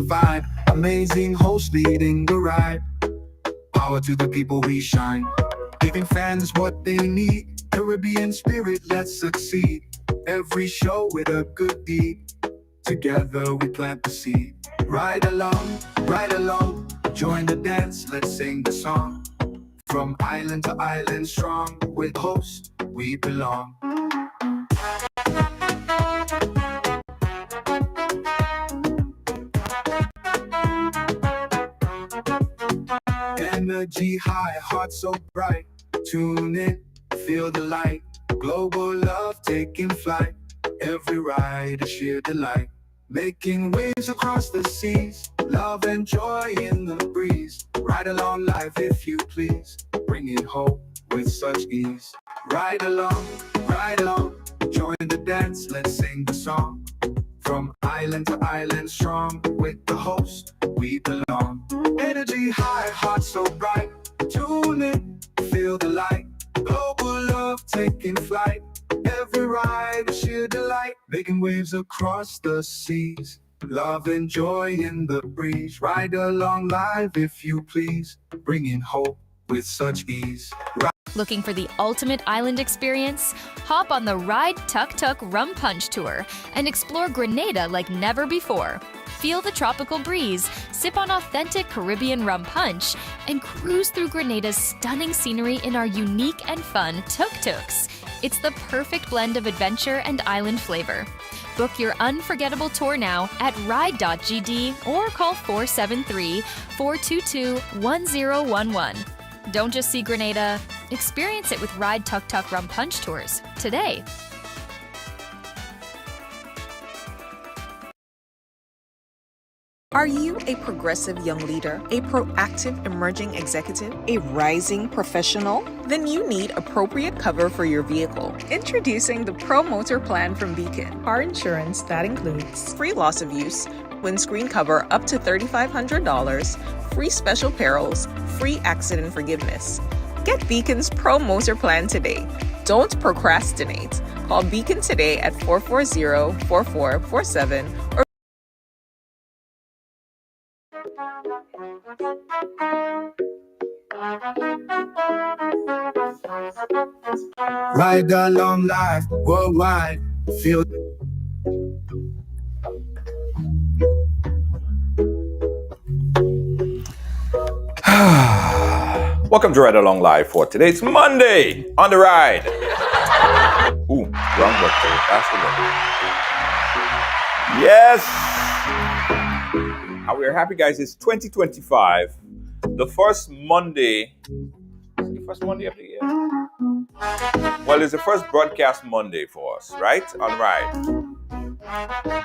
vibe. Amazing host leading the ride. Power to the people, we shine. Giving fans what they need. Caribbean spirit, let's succeed. Every show with a good deed. Together we plant the seed. Ride along, join the dance, let's sing the song. From island to island strong, with host we belong. Energy high, heart so bright. Tune in, feel the light. Global love taking flight. Every ride a sheer delight. Making waves across the seas. Love and joy in the breeze. Ride along life if you please. Bringing hope with such ease. Ride along, join the dance, let's sing the song. From island to island strong, with the host we belong. Energy high, heart so bright. Tune in, feel the light. Global love taking flight. Every ride a sheer delight. Making waves across the seas. Love and joy in the breeze. Ride along live if you please. Bringing hope with such ease. Looking for the ultimate island experience? Hop on the Ride Tuk Tuk Rum Punch Tour and explore Grenada like never before. Feel the tropical breeze, sip on authentic Caribbean rum punch, and cruise through Grenada's stunning scenery in our unique and fun tuk-tuks. It's the perfect blend of adventure and island flavor. Book your unforgettable tour now at ride.gd or call 473-422-1011. Don't just see Grenada, experience it with Ride Tuk Tuk Rum Punch Tours today. Are you a progressive young leader, a proactive emerging executive, a rising professional? Then you need appropriate cover for your vehicle. Introducing the Pro Motor Plan from Beacon. Car insurance that includes free loss of use, windscreen cover up to $3,500, free special perils, free accident forgiveness. Get Beacon's Pro Motor Plan today. Don't procrastinate. Call Beacon today at 440-4447 or Ride along life worldwide. Feel Welcome to Ride Along Live for today's Monday on the ride. Ooh, wrong button. Yes. And we're happy, guys. It's 2025, the first Monday. The first Monday of the year. Well, it's the first broadcast Monday for us, right? On Ride.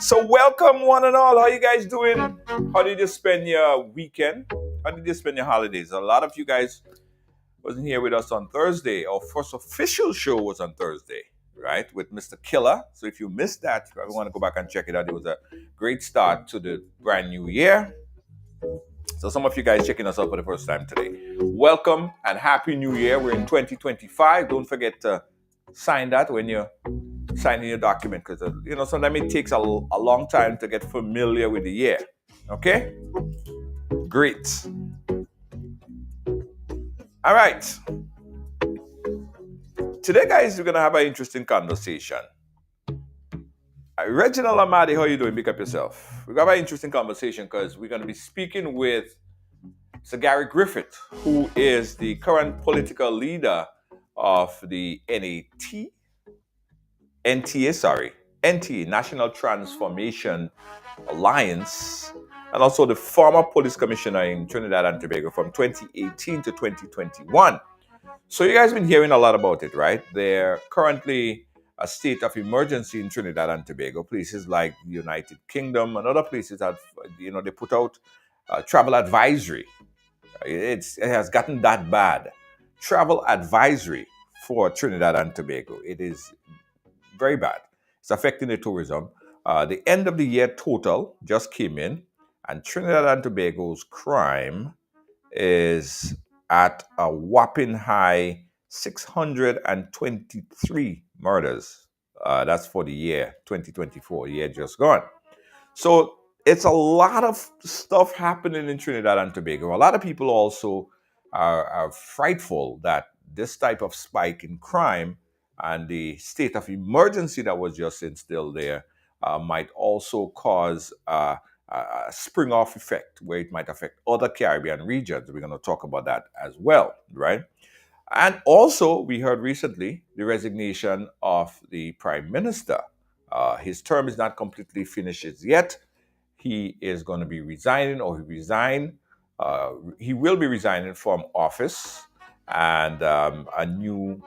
So welcome, one and all. How you guys doing? How did you spend your weekend? How did you spend your holidays? A lot of you guys wasn't here with us on Thursday. Our first official show was on Thursday, right? With Mr. Killer. So if you missed that, you probably want to go back and check it out. It was a great start to the brand new year. So some of you guys checking us out for the first time today, welcome and Happy New Year. We're in 2025. Don't forget to sign that when you're signing your document, because sometimes it takes a long time to get familiar with the year. Okay? Great. All right. Today, guys, we're going to have an interesting conversation. Reginald Amadi, how are you doing? Pick up yourself. We're going to have an interesting conversation because we're going to be speaking with Sir Gary Griffith, who is the current political leader of the NTA, National Transformation Alliance, and also the former police commissioner in Trinidad and Tobago from 2018 to 2021. So you guys have been hearing a lot about it, right? They're currently a state of emergency in Trinidad and Tobago. Places like the United Kingdom and other places have, they put out travel advisory. It has gotten that bad. Travel advisory for Trinidad and Tobago. It is very bad. It's affecting the tourism. The end of the year total just came in, and Trinidad and Tobago's crime is at a whopping high 623 murders. That's for the year 2024, the year just gone. So it's a lot of stuff happening in Trinidad and Tobago. A lot of people also are frightful that this type of spike in crime and the state of emergency that was just instilled there might also cause a spring off effect where it might affect other Caribbean regions. We're going to talk about that as well, right? And also, we heard recently the resignation of the prime minister. His term is not completely finished yet. He is going to be resigning, or he resigned. He will be resigning from office, and a new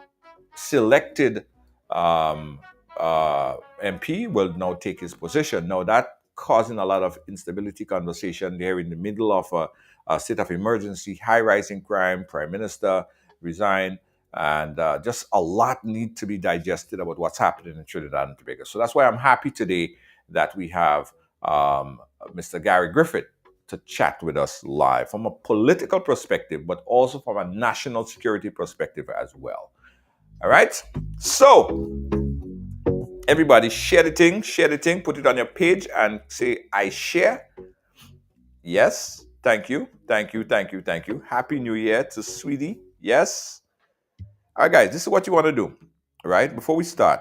selected um, MP will now take his position. Now that causing a lot of instability conversation there in the middle of a state of emergency, high rising crime, prime minister resign, and just a lot need to be digested about what's happening in Trinidad and Tobago. So that's why I'm happy today that we have Mr. Gary Griffith to chat with us live from a political perspective, but also from a national security perspective as well. All right. So everybody share the thing, put it on your page and say, I share. Yes. Thank you. Thank you. Thank you. Thank you. Happy New Year to Sweetie. Yes. All right, guys, this is what you want to do. All right. Before we start,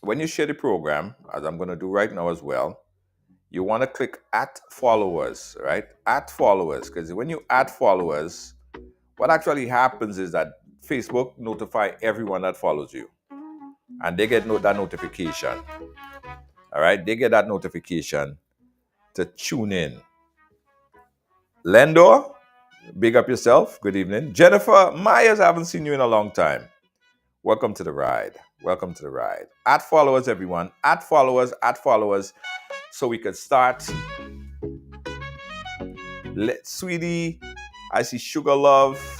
when you share the program, as I'm going to do right now as well, you want to click at followers, right? At followers. Because when you add followers, what actually happens is that Facebook notify everyone that follows you, and they get that notification. All right, they get that notification to tune in. Lendor, big up yourself. Good evening. Jennifer Myers, I haven't seen you in a long time. Welcome to the ride. Welcome to the ride. Add followers, everyone. Add followers. Add followers, so we could start. Sweetie, I see Sugar Love.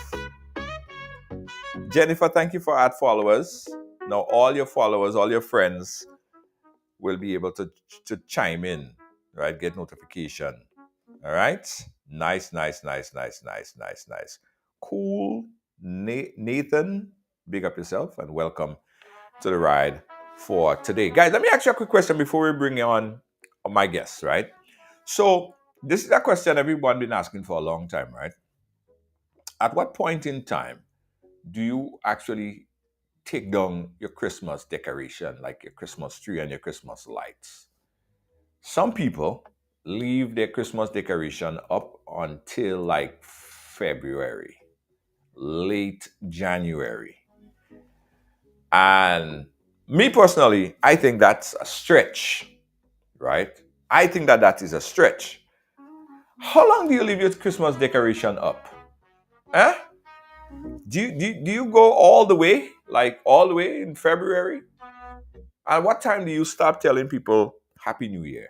Jennifer, thank you for add followers. Now all your followers, all your friends will be able to chime in, right? Get notification. All right. Nice. Cool. Nathan, big up yourself and welcome to the ride for today. Guys, let me ask you a quick question before we bring on my guests, right? So this is a question everyone been asking for a long time, right? At what point in time do you actually take down your Christmas decoration, like your Christmas tree and your Christmas lights? Some people leave their Christmas decoration up until like February, late January. And me personally, I think that's a stretch, right? I think that is a stretch. How long do you leave your Christmas decoration up? Huh? Do you go all the way, like all the way in February? And what time do you stop telling people Happy New Year?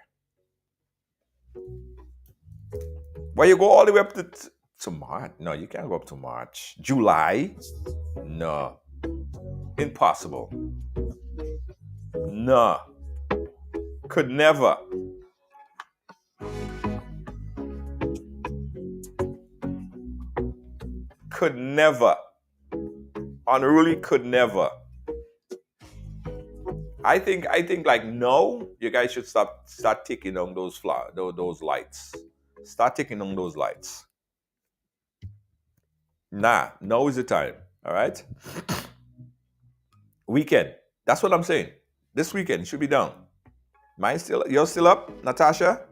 Well, you go all the way up to March. No, you can't go up to March. July? No. Impossible. No. Could never. Could never. Unruly could never. I think like no, you guys should start taking on those those lights. Start taking on those lights. Nah, now is the time. All right. Weekend. That's what I'm saying. This weekend should be done. You're still up, Natasha?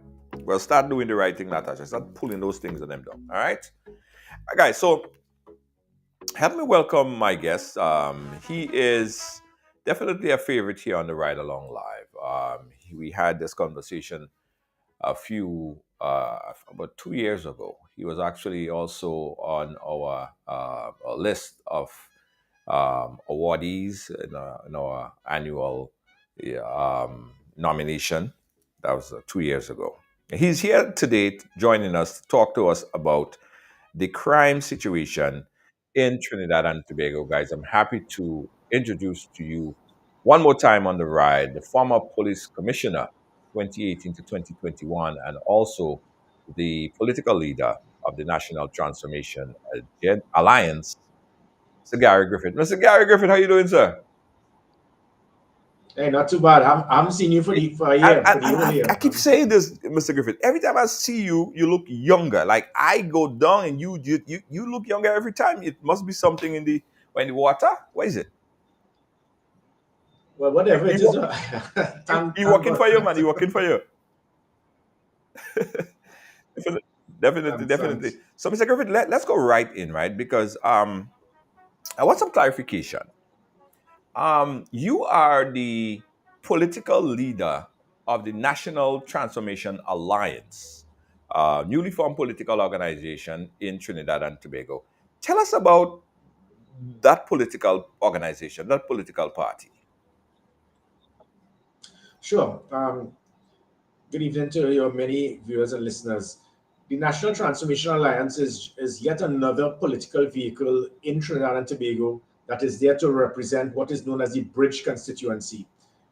Well, start doing the right thing, Natasha. Start pulling those things on them down. All right. Guys, so help me welcome my guest. He is definitely a favorite here on the Ride Along Live. We had this conversation about 2 years ago. He was actually also on our list of awardees in our annual nomination. That was 2 years ago. He's here today joining us to talk to us about the crime situation in Trinidad and Tobago. Guys, I'm happy to introduce to you one more time on the ride the former police commissioner 2018 to 2021 and also the political leader of the National Transformation Alliance, Mr. Gary Griffith. Mr. Gary Griffith, how you doing, sir? Hey, not too bad. I haven't seen you for a year, for the whole year. I keep saying this, Mr. Griffith. Every time I see you, you look younger. Like I go down and you look younger every time. It must be something in the water. What is it? Well, whatever it is, You working for you, man. You working for you. Definitely. So, Mr. Griffith, let's go right in, right? Because I want some clarification. You are the political leader of the National Transformation Alliance, newly formed political organization in Trinidad and Tobago. Tell us about that political organization, that political party. Sure. Good evening to your many viewers and listeners. The National Transformation Alliance is yet another political vehicle in Trinidad and Tobago that is there to represent what is known as the bridge constituency.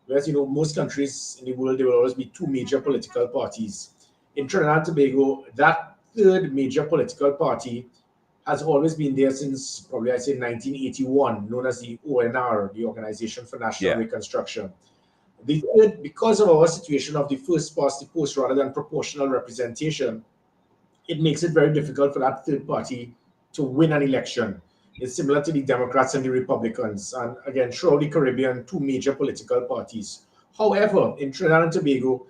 Whereas, most countries in the world, there will always be two major political parties. In Trinidad and Tobago, that third major political party has always been there since probably, I'd say, 1981, known as the ONR, the Organization for National Reconstruction. The third, because of our situation of the first past the post rather than proportional representation, it makes it very difficult for that third party to win an election. It's similar to the Democrats and the Republicans, and again, throughout the Caribbean, two major political parties. However, in Trinidad and Tobago,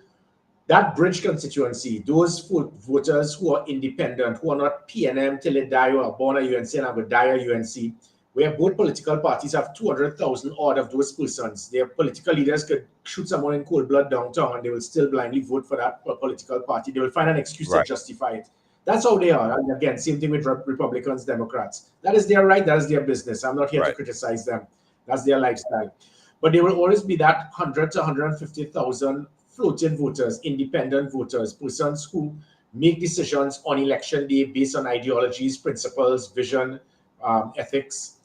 that bridge constituency, those voters who are independent, who are not PNM till they die, or are born a UNC and have a die a UNC, where both political parties have 200,000 odd of those persons. Their political leaders could shoot someone in cold blood downtown and they will still blindly vote for that political party. They will find an excuse to justify it. That's how they are. And again, same thing with Republicans, Democrats. That is their right. That is their business. I'm not here to criticize them. That's their lifestyle. But there will always be that 100 to 150,000 floating voters, independent voters, persons who make decisions on election day based on ideologies, principles, vision, ethics,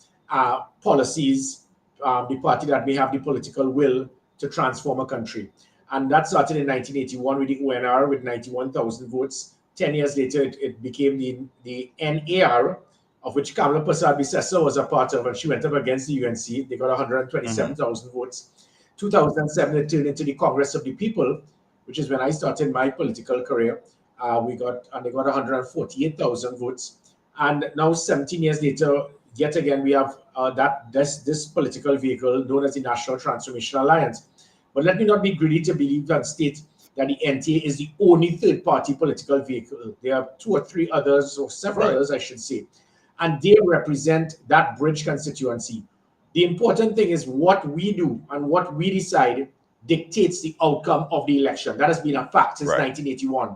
policies, the party that may have the political will to transform a country. And that started in 1981 with the ONR with 91,000 votes. 10 years later, it became the NAR, of which Kamala Persad-Bissessar was a part of, and she went up against the UNC. They got 127,000 votes. 2007, it turned into the Congress of the People, which is when I started my political career. They got 148,000 votes. And now, 17 years later, yet again, we have this political vehicle known as the National Transformation Alliance. But let me not be greedy to believe and state that the NTA is the only third-party political vehicle. There are two or three others, or several others, I should say, and they represent that bridge constituency. The important thing is what we do and what we decide dictates the outcome of the election. That has been a fact since 1981.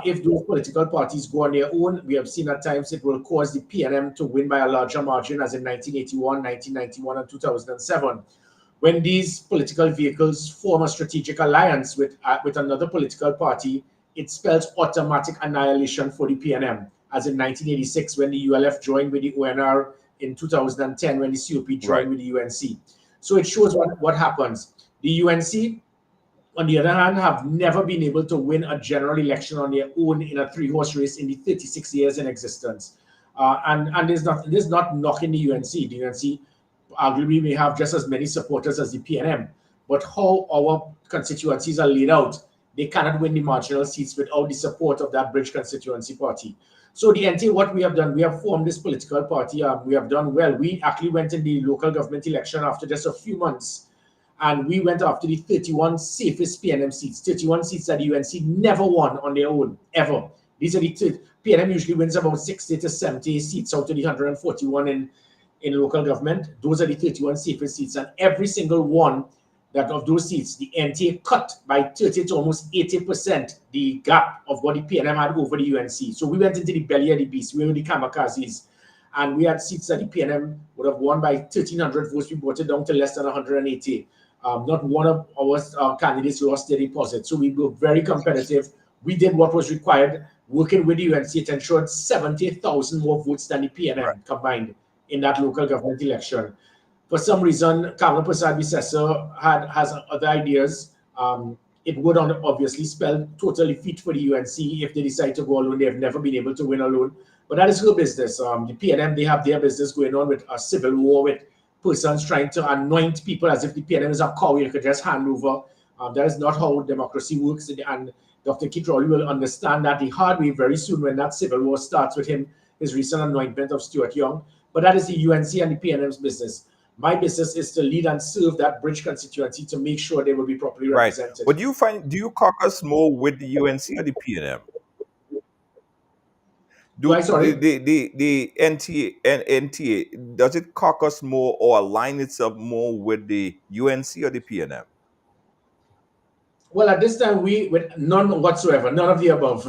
If those political parties go on their own, we have seen at times it will cause the PNM to win by a larger margin, as in 1981, 1991, and 2007. When these political vehicles form a strategic alliance with another political party, it spells automatic annihilation for the PNM, as in 1986 when the ULF joined with the ONR, in 2010 when the COP joined with the UNC. So it shows what happens. The UNC, on the other hand, have never been able to win a general election on their own in a three-horse race in the 36 years in existence. And there's not knocking the UNC. The UNC arguably may have just as many supporters as the PNM, but how our constituencies are laid out, they cannot win the marginal seats without the support of that bridge constituency party. So the NTA, what we have done, we have formed this political party. We have done well. We actually went in the local government election after just a few months, and we went after the 31 safest PNM seats, 31 seats that the UNC never won on their own, ever. These are the PNM usually wins about 60 to 70 seats out of the 141 in local government. Those are the 31 safest seats, and every single one of those seats, the NTA cut by 30 to almost 80% the gap of what the PNM had over the UNC. So we went into the belly of the beast. We were the kamikazes, and we had seats that the PNM would have won by 1,300 votes. We brought it down to less than 180. Not one of our candidates lost their deposit. So we were very competitive. We did what was required, working with the UNC. It ensured 70,000 more votes than the PNM combined in that local government election. For some reason, Kamala Persad-Bissessar has other ideas. It would obviously spell total defeat for the UNC if they decide to go alone. They have never been able to win alone. But that is her business. The PNM, they have their business going on with a civil war with persons trying to anoint people as if the PNM is a cow you could just hand over. That is not how democracy works. And Dr. Keith Rowley will understand that the hard way very soon when that civil war starts with him, his recent anointment of Stuart Young. But that is the UNC and the PNM's business. My business is to lead and serve that bridge constituency to make sure they will be properly represented. But do you caucus more with the UNC or the PNM? The NTA, does it caucus more or align itself more with the UNC or the PNM? Well, at this time, with none whatsoever, none of the above.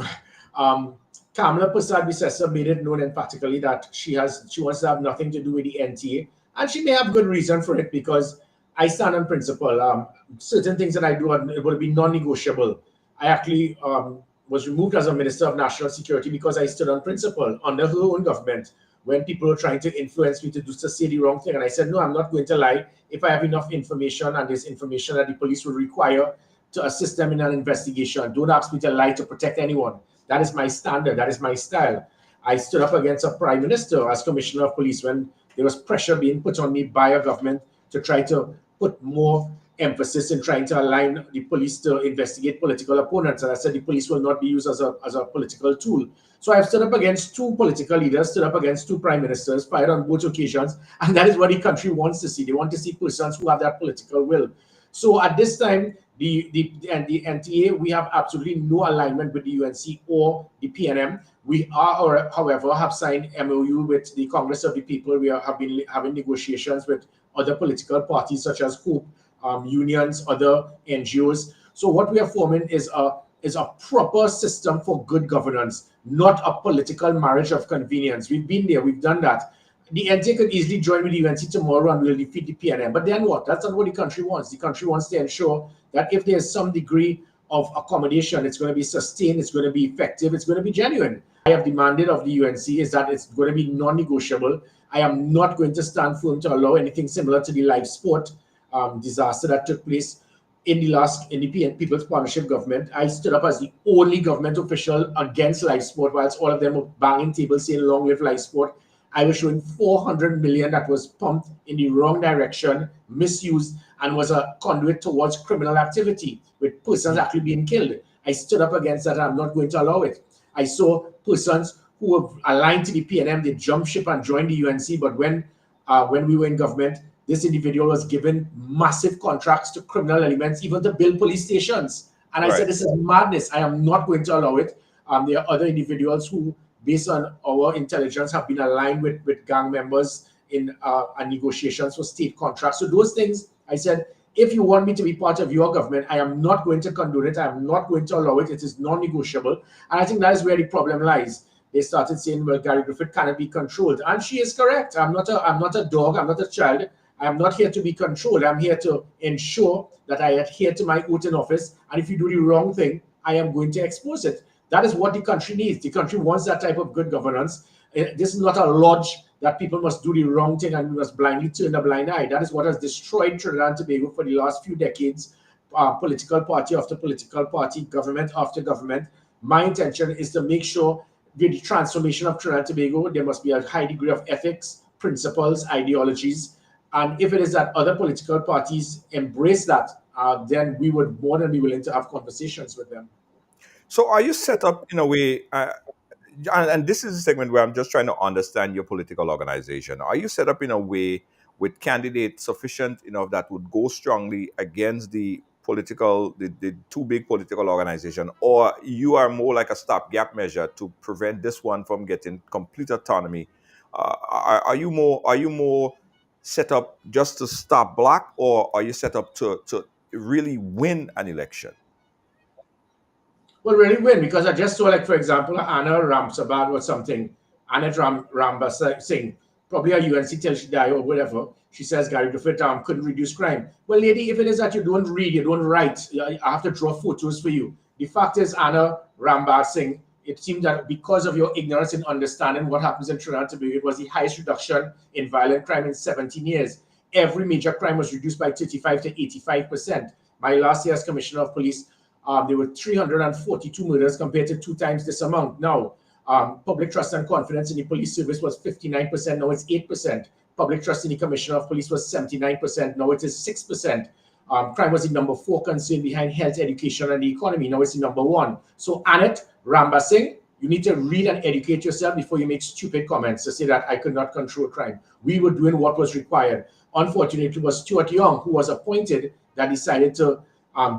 Kamala Prasad-Bissessar made it known emphatically that she wants to have nothing to do with the NTA, and she may have good reason for it because I stand on principle. Certain things that I do will be non-negotiable. I actually was removed as a Minister of National Security because I stood on principle under her own government when people were trying to influence me to say the wrong thing. And I said, no, I'm not going to lie. If I have enough information and there's information that the police will require to assist them in an investigation, don't ask me to lie to protect anyone. That is my standard. That is my style. I stood up against a prime minister as commissioner of police when there was pressure being put on me by a government to try to put more emphasis in trying to align the police to investigate political opponents. And I said the police will not be used as a political tool. So I've stood up against two political leaders, stood up against two prime ministers, fired on both occasions. And that is what the country wants to see. They want to see persons who have that political will. So at this time, the NTA, we have absolutely no alignment with the UNC or the PNM. We are, however, have signed MOU with the Congress of the People. We have been having negotiations with other political parties such as HOPE, unions, other NGOs. So what we are forming is a proper system for good governance, not a political marriage of convenience. We've been there, we've done that. The NTA could easily join with the UNC tomorrow and we'll defeat the PNM. But then what? That's not what the country wants. The country wants to ensure that if there's some degree of accommodation, it's going to be sustained, it's going to be effective, it's going to be genuine. I have demanded of the UNC is that it's going to be non-negotiable. I am not going to stand firm to allow anything similar to the live sport disaster that took place in the People's Partnership government. I stood up as the only government official against live sport, whilst all of them were banging tables saying long live live sport. I was showing 400 million that was pumped in the wrong direction, misused, and was a conduit towards criminal activity with persons actually being killed. I stood up against that and I'm not going to allow it. I saw persons who were aligned to the PNM, they jumped ship and joined the UNC, but when we were in government, this individual was given massive contracts to criminal elements, even to build police stations. And I said, this is madness. I am not going to allow it. There are other individuals who, based on our intelligence, have been aligned with gang members in negotiations for state contracts. So those things, I said, if you want me to be part of your government, I am not going to condone it. I am not going to allow it. It is non-negotiable. And I think that is where the problem lies. They started saying, well, Gary Griffith cannot be controlled. And she is correct. I'm not a dog. I'm not a child. I am not here to be controlled. I'm here to ensure that I adhere to my oath in office. And if you do the wrong thing, I am going to expose it. That is what the country needs. The country wants that type of good governance. This is not a lodge that people must do the wrong thing and we must blindly turn a blind eye. That is what has destroyed Trinidad and Tobago for the last few decades. Political party after political party, government after government. My intention is to make sure with the transformation of Trinidad and Tobago, there must be a high degree of ethics, principles, ideologies. And if it is that other political parties embrace that, then we would more than be willing to have conversations with them. So are you set up in a way, and this is a segment where I'm just trying to understand your political organization. Are you set up in a way with candidates sufficient enough that would go strongly against the two big political organization, or you are more like a stopgap measure to prevent this one from getting complete autonomy? Are you more set up just to stop block, or are you set up to really win an election? Well, really win, because I just saw, like, for example, Anna Ramsabad or something, Annette Ramba saying, probably a UNC till she die or whatever. She says Gary Griffith couldn't reduce crime. Well, lady, if it is that you don't read, you don't write, I have to draw photos for you. The fact is, Anna Ramba saying, it seemed that because of your ignorance in understanding what happens in Trinidad and Tobago, it was the highest reduction in violent crime in 17 years. Every major crime was reduced by 35 to 85%. My last year as Commissioner of Police, there were 342 murders compared to 2 times this amount. Now, public trust and confidence in the police service was 59%, now it's 8%. public trust in the Commissioner of Police was 79%. Now it is 6%. Crime was the number 4 concern behind health, education, and the economy. Now it's the number 1. So Annette Rambasing, you need to read and educate yourself before you make stupid comments to say that I could not control crime. We were doing what was required. Unfortunately, it was Stuart Young who was appointed that decided to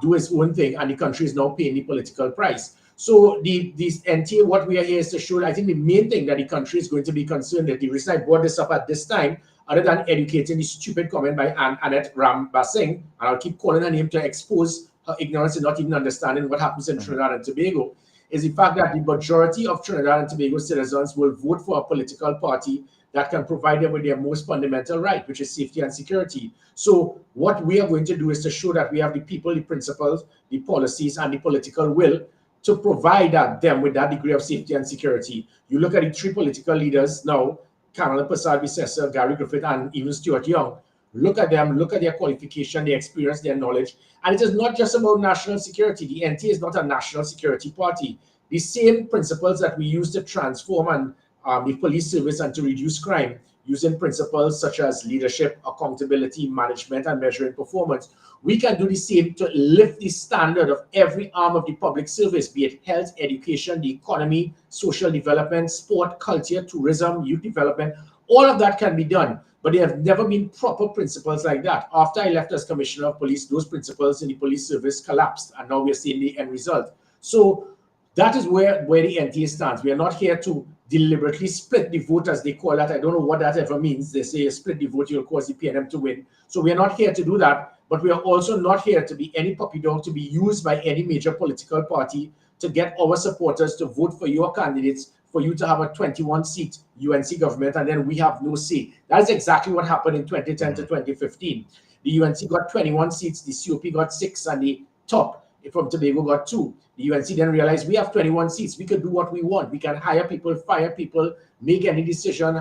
do his own thing, and the country is now paying the political price. So this NTA, what we are here is to show, I think the main thing that the country is going to be concerned with, the reason I brought this up at this time, other than educating the stupid comment by Annette Rambasing, and I'll keep calling her name to expose her ignorance and not even understanding what happens in Trinidad and Tobago, is the fact that the majority of Trinidad and Tobago citizens will vote for a political party that can provide them with their most fundamental right, which is safety and security. So what we are going to do is to show that we have the people, the principles, the policies, and the political will to provide them with that degree of safety and security. You look at the 3 political leaders now, Kamala Persad-Bissessar, Gary Griffith, and even Stuart Young. Look at them, look at their qualification, their experience, their knowledge. And it is not just about national security. The NTA is not a national security party. The same principles that we use to transform and the police service and to reduce crime, using principles such as leadership, accountability, management, and measuring performance, we can do the same to lift the standard of every arm of the public service, be it health, education, the economy, social development, sport, culture, tourism, youth development. All of that can be done, but there have never been proper principles like that. After I left as Commissioner of Police, those principles in the police service collapsed, and now we're seeing the end result. So that is where the NTA stands. We are not here to deliberately split the vote, as they call that. I don't know what that ever means. They say split the vote, you'll cause the PNM to win. So we are not here to do that, but we are also not here to be any puppy dog to be used by any major political party to get our supporters to vote for your candidates, for you to have a 21-seat UNC government, and then we have no say. That's exactly what happened in 2010 to 2015. The UNC got 21 seats, the COP got 6, and the top from Tobago got 2. The UNC then realized we have 21 seats. We can do what we want. We can hire people, fire people, make any decision,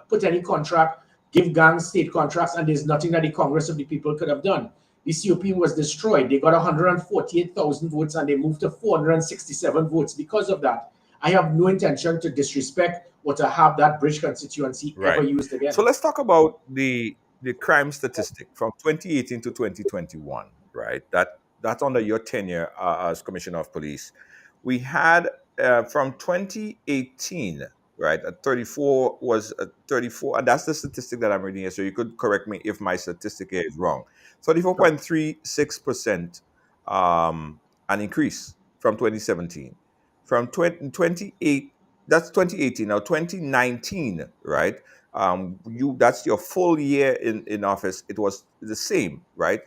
put any contract, give gangs state contracts, and there's nothing that the Congress of the People could have done. The COP was destroyed. They got 148,000 votes, and they moved to 467 votes because of that. I have no intention to disrespect or to have that bridge constituency ever used again. So let's talk about the crime statistic from 2018 to 2021, right? That's under your tenure as Commissioner of Police. We had from 2018, right, 34 was 34, and that's the statistic that I'm reading here. So you could correct me if my statistic here is wrong. 34.36% an increase from 2017. From 28, that's 2018. Now 2019, right? That's your full year in office. It was the same, right?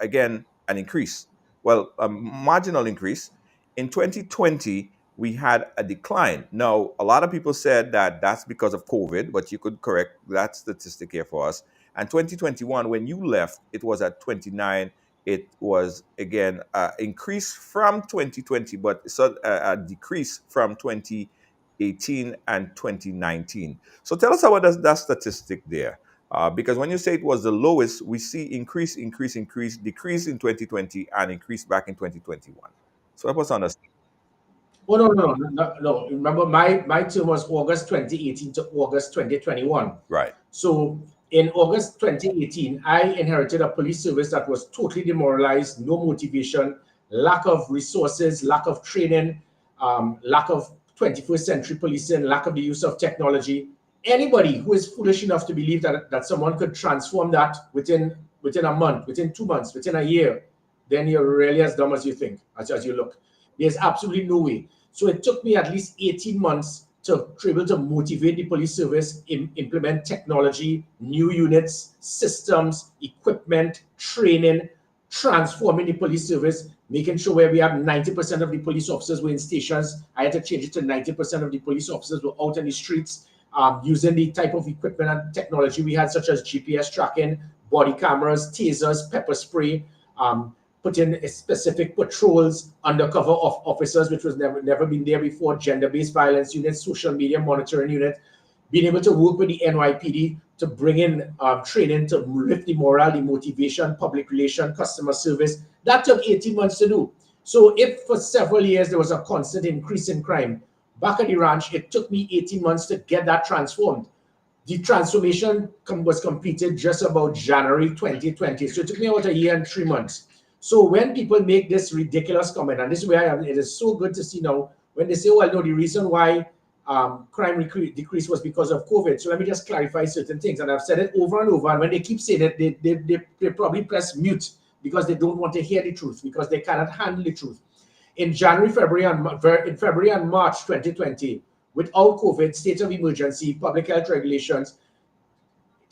Again, an increase. Well, a marginal increase. In 2020, we had a decline. Now, a lot of people said that that's because of COVID, but you could correct that statistic here for us. And 2021, when you left, it was at 29. It was, again, increase from 2020, but a decrease from 2018 and 2019. So tell us about that statistic there. Because when you say it was the lowest, we see increase, decrease in 2020, and increase back in 2021. So help us understand. Oh, no. Remember, my term was August 2018 to August 2021. Right. So in August 2018, I inherited a police service that was totally demoralized, no motivation, lack of resources, lack of training, lack of 21st century policing, lack of the use of technology. Anybody who is foolish enough to believe that someone could transform that within a month, within 2 months, within a year, then you're really as dumb as you think, as you look. There's absolutely no way. So it took me at least 18 months to be able to motivate the police service, implement technology, new units, systems, equipment, training, transforming the police service, making sure where we have 90% of the police officers were in stations. I had to change it to 90% of the police officers were out in the streets, using the type of equipment and technology we had, such as GPS tracking, body cameras, tasers, pepper spray, put in specific patrols, undercover officers, which was never been there before, gender-based violence unit, social media monitoring unit, being able to work with the NYPD to bring in training to lift the morale, the motivation, public relation, customer service. That took 18 months to do. So if for several years there was a constant increase in crime, back at the ranch, it took me 18 months to get that transformed. The transformation was completed just about January 2020. So it took me about a year and 3 months. So when people make this ridiculous comment, and this is where it is so good to see now, when they say, oh, well, no, the reason why crime decrease was because of COVID. So let me just clarify certain things. And I've said it over and over. And when they keep saying it, they probably press mute because they don't want to hear the truth, because they cannot handle the truth. In February and March 2020, without COVID, state of emergency, public health regulations,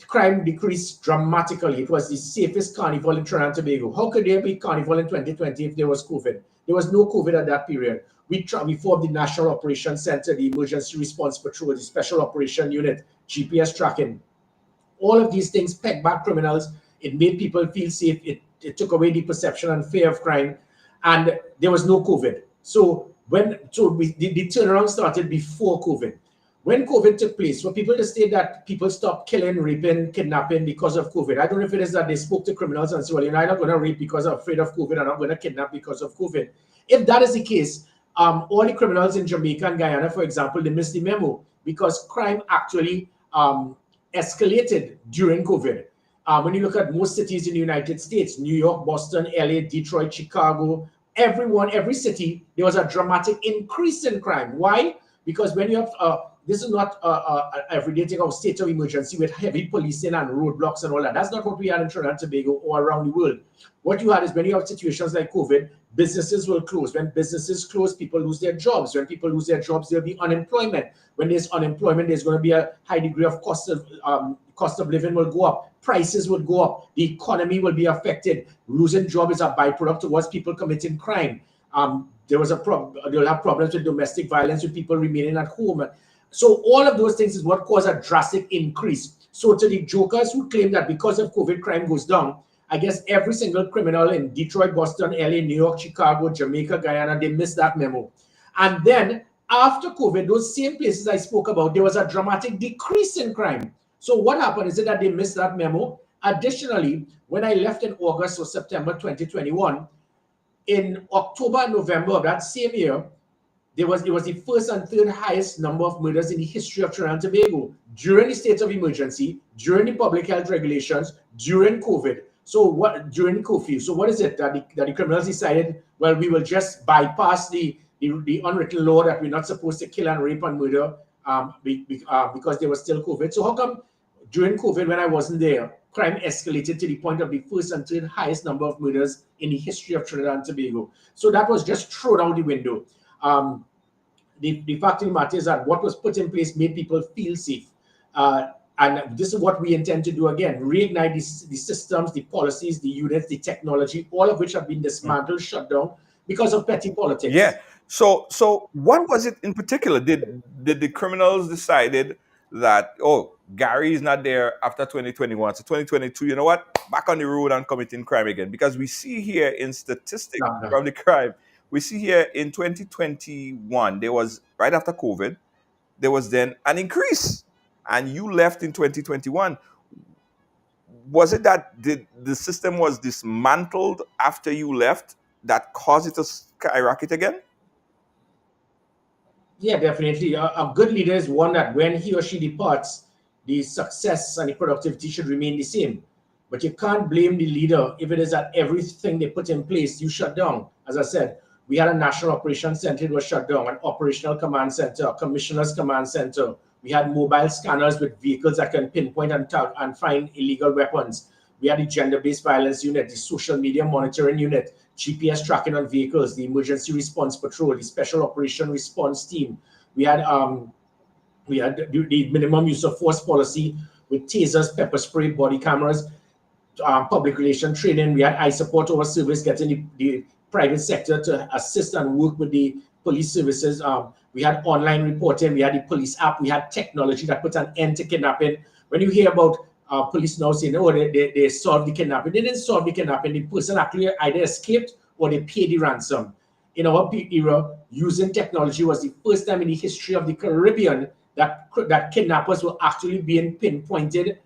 crime decreased dramatically. It was the safest carnival in Trinidad and Tobago. How could there be carnival in 2020 if there was COVID? There was no COVID at that period. We formed the National Operations Center, the Emergency Response Patrol, the Special Operation Unit, GPS tracking. All of these things pegged back criminals. It made people feel safe. It took away the perception and fear of crime. And there was no COVID. So the turnaround started before COVID. When COVID took place, for people to say that people stopped killing, raping, kidnapping because of COVID, I don't know if it is that they spoke to criminals and said, well, you're not going to rape because I'm afraid of COVID, and I'm going to kidnap because of COVID. If that is the case, all the criminals in Jamaica and Guyana, for example, they missed the memo, because crime actually escalated during COVID. When you look at most cities in the United States, New York, Boston, LA, Detroit, Chicago, every city, there was a dramatic increase in crime. Why? Because when you have, this is not everyday thing of state of emergency with heavy policing and roadblocks and all that. That's not what we had in Trinidad and Tobago or around the world. What you had is when you have situations like COVID, businesses will close. When businesses close, people lose their jobs. When people lose their jobs, there'll be unemployment. When there's unemployment, there's going to be a high degree of cost of living will go up. Prices will go up. The economy will be affected. Losing job is a byproduct towards people committing crime. They'll have problems with domestic violence, with people remaining at home. So all of those things is what caused a drastic increase. So to the jokers who claim that because of COVID, crime goes down, I guess every single criminal in Detroit, Boston, LA, New York, Chicago, Jamaica, Guyana, they missed that memo. And then after COVID, those same places I spoke about, there was a dramatic decrease in crime. So what happened is that they missed that memo. Additionally, when I left in August or September 2021, in October and November of that same year, it was the first and third highest number of murders in the history of Trinidad and Tobago during the state of emergency, during the public health regulations, during COVID. So during curfew? So what is it that the criminals decided? Well, we will just bypass the unwritten law that we're not supposed to kill and rape and murder because there was still COVID. So how come during COVID, when I wasn't there, crime escalated to the point of the first and third highest number of murders in the history of Trinidad and Tobago? So that was just thrown out the window. The fact of the matter is that what was put in place made people feel safe. And this is what we intend to do again, reignite the systems, the policies, the units, the technology, all of which have been dismantled, shut down because of petty politics. Yeah. So what was it in particular? Did the criminals decided that, oh, Gary is not there after 2021, so 2022, you know what? Back on the road and committing crime again. Because we see here in statistics from the crime, we see here in 2021, there was, right after COVID, there was then an increase. And you left in 2021. Was it that the system was dismantled after you left that caused it to skyrocket again? Yeah, definitely. A good leader is one that when he or she departs, the success and the productivity should remain the same. But you can't blame the leader if it is that everything they put in place, you shut down. As I said, we had a National Operations Center, it was shut down, an Operational Command Center, a Commissioner's Command Center. We had mobile scanners with vehicles that can pinpoint and find illegal weapons. We had the Gender-Based Violence Unit, the Social Media Monitoring Unit, GPS tracking on vehicles, the Emergency Response Patrol, the Special Operation Response Team. We had the minimum use of force policy with tasers, pepper spray, body cameras, public relation training. We had I-Support over service, getting the private sector to assist and work with the police services. We had online reporting, we had the police app, we had technology that put an end to kidnapping. When you hear about police now saying, oh, they solved the kidnapping, they didn't solve the kidnapping. The person actually either escaped or they paid the ransom. In our era, using technology was the first time in the history of the Caribbean that kidnappers were actually being pinpointed,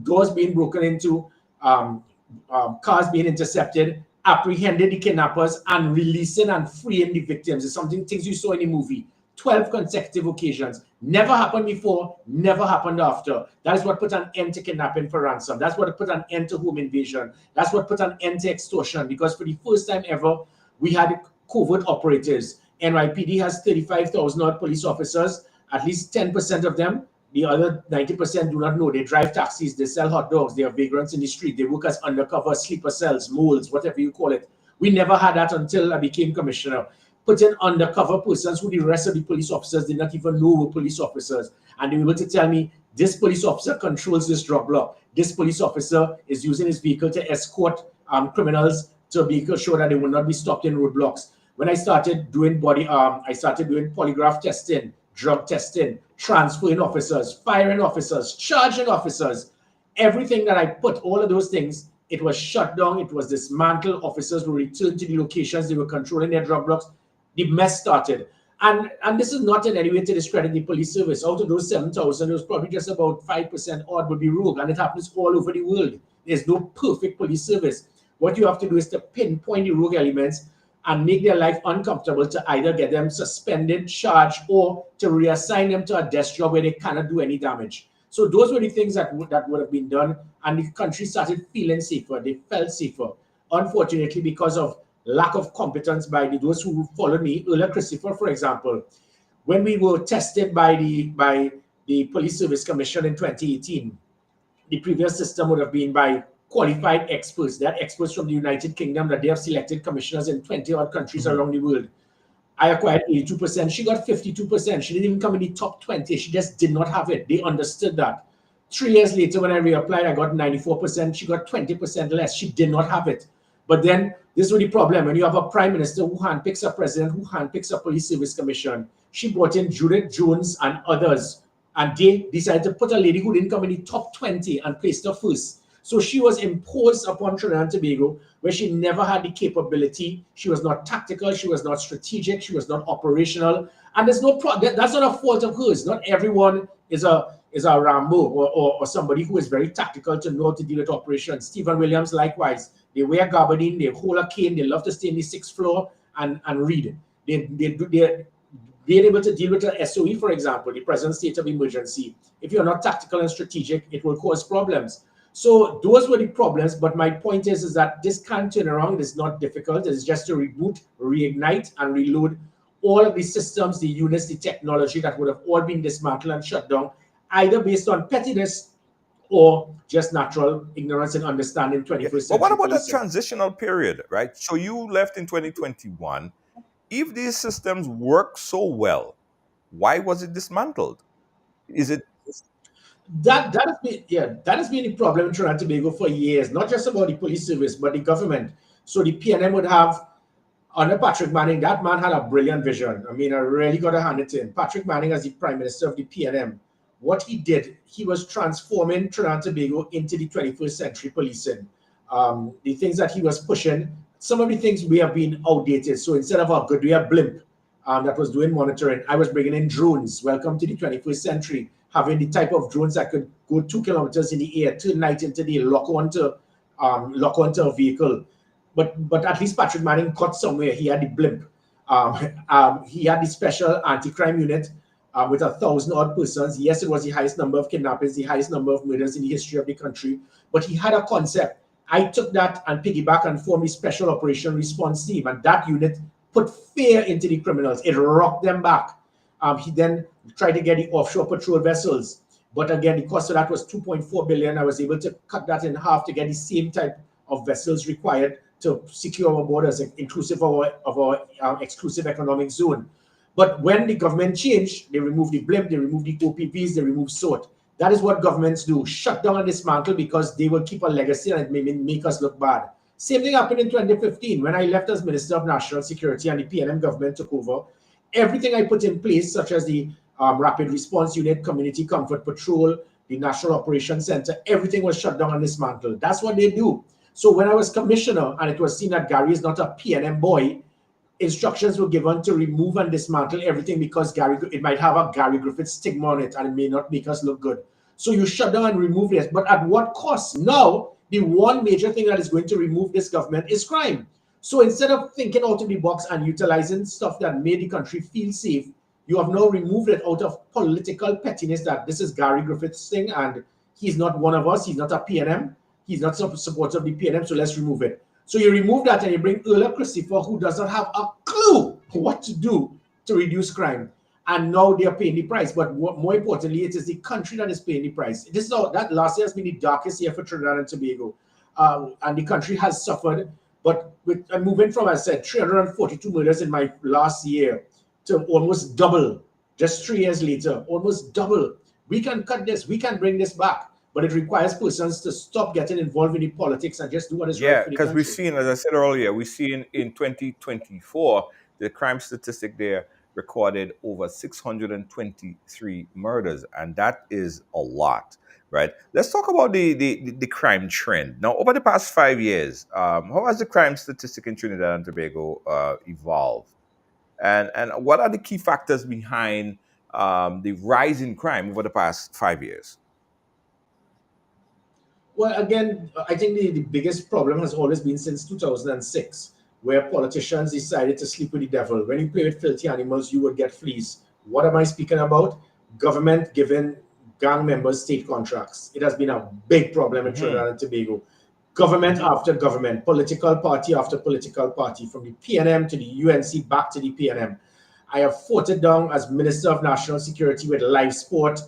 doors being broken into, cars being intercepted, apprehended the kidnappers, and releasing and freeing the victims. It's things you saw in the movie. 12 consecutive occasions. Never happened before, never happened after. That is what put an end to kidnapping for ransom. That's what put an end to home invasion. That's what put an end to extortion, because for the first time ever, we had covert operatives. NYPD has 35,000 odd police officers. At least 10% of them, the other 90% do not know. They drive taxis, they sell hot dogs, they are vagrants in the street, they work as undercover sleeper cells, moles, whatever you call it. We never had that until I became commissioner. Putting undercover persons who the rest of the police officers did not even know were police officers. And they were able to tell me, this police officer controls this drug block. This police officer is using his vehicle to escort criminals to be sure that they will not be stopped in roadblocks. When I started doing I started doing polygraph testing, drug testing, transferring officers, firing officers, charging officers, everything that I put, all of those things, it was shut down, it was dismantled, officers were returned to the locations, they were controlling their drug blocks. The mess started. And this is not in any way to discredit the police service. Out of those 7,000, there was probably just about 5% odd would be rogue, and it happens all over the world. There's no perfect police service. What you have to do is to pinpoint the rogue elements and make their life uncomfortable, to either get them suspended, charged, or to reassign them to a desk job where they cannot do any damage. So those were the things that would have been done, and the country started feeling safer. They felt safer. Unfortunately, because of lack of competence by those who followed me earlier, Christopher, for example, when we were tested by the Police Service Commission in 2018, the previous system would have been by qualified experts. They are experts from the United Kingdom that they have selected commissioners in 20 odd countries around the world. I acquired 82%. She got 52%. She didn't even come in the top 20. She just did not have it. They understood that. 3 years later, when I reapplied, I got 94%. She got 20% less. She did not have it. But then this was the problem. When you have a prime minister who handpicks a president, who handpicks a police service commission, she brought in Judith Jones and others. And they decided to put a lady who didn't come in the top 20 and placed her first. So she was imposed upon Trinidad and Tobago, where she never had the capability. She was not tactical. She was not strategic. She was not operational. And there's no problem. That's not a fault of hers. Not everyone is a Rambo or somebody who is very tactical to know how to deal with operations. Stephen Williams, likewise. They wear gabardine, they hold a cane, they love to stay in the 6th floor and read. They're being able to deal with an SOE, for example, the present state of emergency. If you're not tactical and strategic, it will cause problems. So those were the problems, but my point is that this can't turn around. It is not difficult. It's just to reboot, reignite, and reload all of the systems, the units, the technology that would have all been dismantled and shut down, either based on pettiness or just natural ignorance and understanding 21st century. But what about the transitional period, right? So you left in 2021. If these systems work so well, why was it dismantled? Is it that has been the problem in Trinidad and Tobago for years, not just about the police service, but the government. So the PNM would have, under Patrick Manning, that man had a brilliant vision. I mean, I really got to hand it to him. Patrick Manning, as the Prime Minister of the PNM, what he did, he was transforming Trinidad and Tobago into the 21st century policing. The things that he was pushing, some of the things we have been outdated. So instead of a Goodyear blimp that was doing monitoring, I was bringing in drones. Welcome to the 21st century, having the type of drones that could go 2 kilometers in the air, turn night into day, lock onto a vehicle. But at least Patrick Manning got somewhere. He had the blimp. He had the special anti-crime unit with 1,000 odd persons. Yes, it was the highest number of kidnappings, the highest number of murders in the history of the country. But he had a concept. I took that and piggyback and formed the Special Operation Response Team. And that unit put fear into the criminals. It rocked them back. He then tried to get the offshore patrol vessels. But again, the cost of that was 2.4 billion. I was able to cut that in half to get the same type of vessels required to secure our borders, inclusive of our exclusive economic zone. But when the government changed, they removed the blimp, they removed the OPVs, they removed SOT. That is what governments do, shut down and dismantle, because they will keep a legacy and it may make us look bad. Same thing happened in 2015 when I left as Minister of National Security and the PNM government took over. Everything I put in place, such as the Rapid Response Unit, Community Comfort Patrol, the National Operations Center, everything was shut down and dismantled. That's what they do. So when I was commissioner and it was seen that Gary is not a PNM boy, instructions were given to remove and dismantle everything because it might have a Gary Griffith stigma on it and it may not make us look good. So you shut down and remove this, but at what cost? Now, the one major thing that is going to remove this government is crime. So instead of thinking out of the box and utilizing stuff that made the country feel safe, You have now removed it out of political pettiness that this is Gary Griffith's thing and he's not one of us. He's not a PNM. He's not supporter of the PNM, so let's remove it. So you remove that and you bring Earl Christopher, who does not have a clue what to do to reduce crime. And now they are paying the price. But more importantly, it is the country that is paying the price. This is that last year has been the darkest year for Trinidad and Tobago. And the country has suffered. But with moving from, as I said, 342 murders in my last year to almost double, just 3 years later, almost double. We can cut this, we can bring this back. But it requires persons to stop getting involved in the politics and just do what is right for the country. Yeah, because we've seen, as I said earlier, we see in 2024, the crime statistic there recorded over 623 murders, and that is a lot, right? Let's talk about the crime trend. Now, over the past 5 years, how has the crime statistic in Trinidad and Tobago evolved? And what are the key factors behind the rise in crime over the past 5 years? Well, again, I think the biggest problem has always been since 2006, where politicians decided to sleep with the devil. When you play with filthy animals, you would get fleas. What am I speaking about? Government giving gang members state contracts. It has been a big problem in Trinidad and Tobago. Government after government, political party after political party, from the PNM to the UNC back to the PNM. I have fought it down as Minister of National Security with live sport,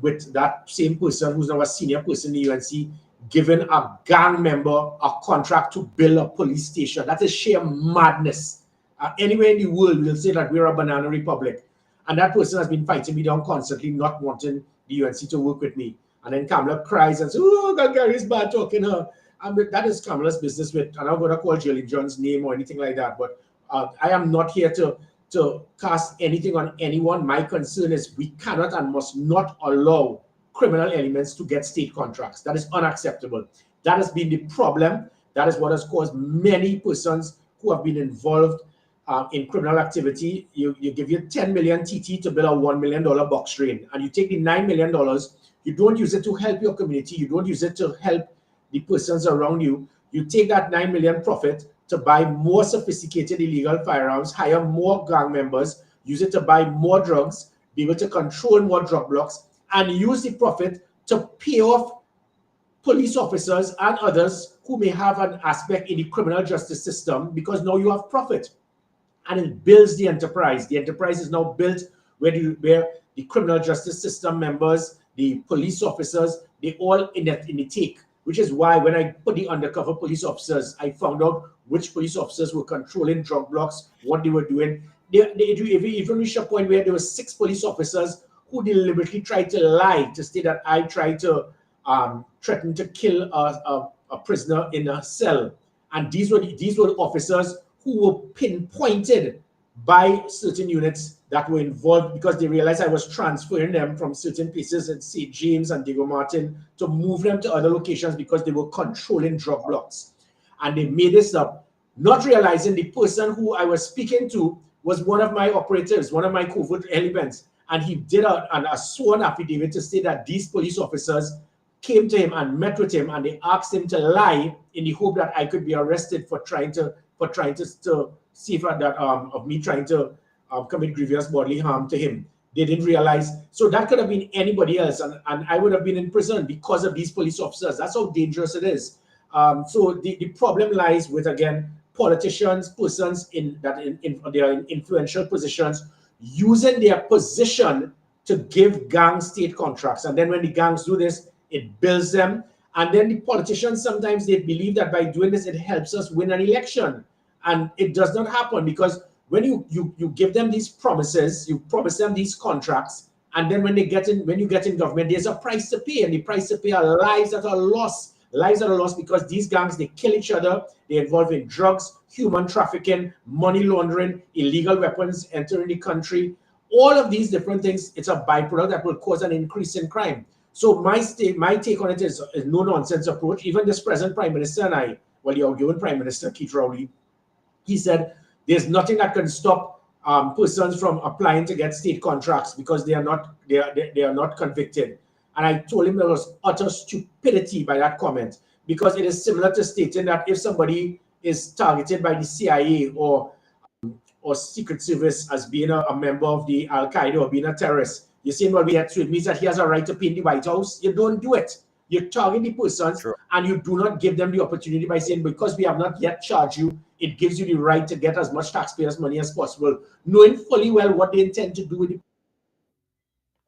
with that same person who's now a senior person in the UNC, giving a gang member a contract to build a police station. That is sheer madness. Anywhere in the world, we'll say that we're a banana republic. And that person has been fighting me down constantly, not wanting the UNC to work with me. And then Kamala cries and says, oh, God, Gary's bad talking her. And that is Kamala's business with, and I'm not going to call Jillian John's name or anything like that. But I am not here to cast anything on anyone. My concern is we cannot and must not allow criminal elements to get state contracts. That is unacceptable. That has been the problem. That is what has caused many persons who have been involved in criminal activity. You give you 10 million TT to build a $1 million box drain, and you take the $9 million, you don't use it to help your community, you don't use it to help the persons around you. You take that 9 million profit to buy more sophisticated illegal firearms, hire more gang members, use it to buy more drugs, be able to control more drug blocks, and use the profit to pay off police officers and others who may have an aspect in the criminal justice system, because now you have profit. And it builds the enterprise. The enterprise is now built where the criminal justice system members, the police officers, they all in the take. Which is why when I put the undercover police officers, I found out which police officers were controlling drug blocks, what they were doing. They even reached a point where there were 6 police officers who deliberately tried to lie to say that I tried to threaten to kill a prisoner in a cell. And these were officers who were pinpointed by certain units that were involved, because they realized I was transferring them from certain places in St. James and Diego Martin to move them to other locations because they were controlling drug blocks. And they made this up, not realizing the person who I was speaking to was one of my operatives, one of my covert elements. And he did a sworn affidavit to say that these police officers came to him and met with him, and they asked him to lie in the hope that I could be arrested for trying to see that of me trying to commit grievous bodily harm to him. They didn't realize. So that could have been anybody else, and I would have been in prison because of these police officers. That's how dangerous it is. So the problem lies with, again, politicians, persons they are in influential positions, using their position to give gangs state contracts. And then when the gangs do this, it builds them. And then the politicians, sometimes they believe that by doing this, it helps us win an election. And it does not happen, because when you give them these promises, you promise them these contracts, and then when you get in government, there's a price to pay, and the price to pay are lives that are lost. Lives that are lost because these gangs, they kill each other, they're involved in drugs, human trafficking, money laundering, illegal weapons entering the country. All of these different things, it's a byproduct that will cause an increase in crime. So my take on it is a no-nonsense approach. Even this present Prime Minister and I, well, the outgoing Prime Minister, Keith Rowley, he said there's nothing that can stop persons from applying to get state contracts because they are not convicted. And I told him there was utter stupidity by that comment, because it is similar to stating that if somebody is targeted by the CIA or or Secret Service as being a member of the Al-Qaeda or being a terrorist. You're saying, well, so it means that he has a right to be in the White House. You don't do it. You target the persons and you do not give them the opportunity by saying, because we have not yet charged you, it gives you the right to get as much taxpayers' money as possible, knowing fully well what they intend to do with the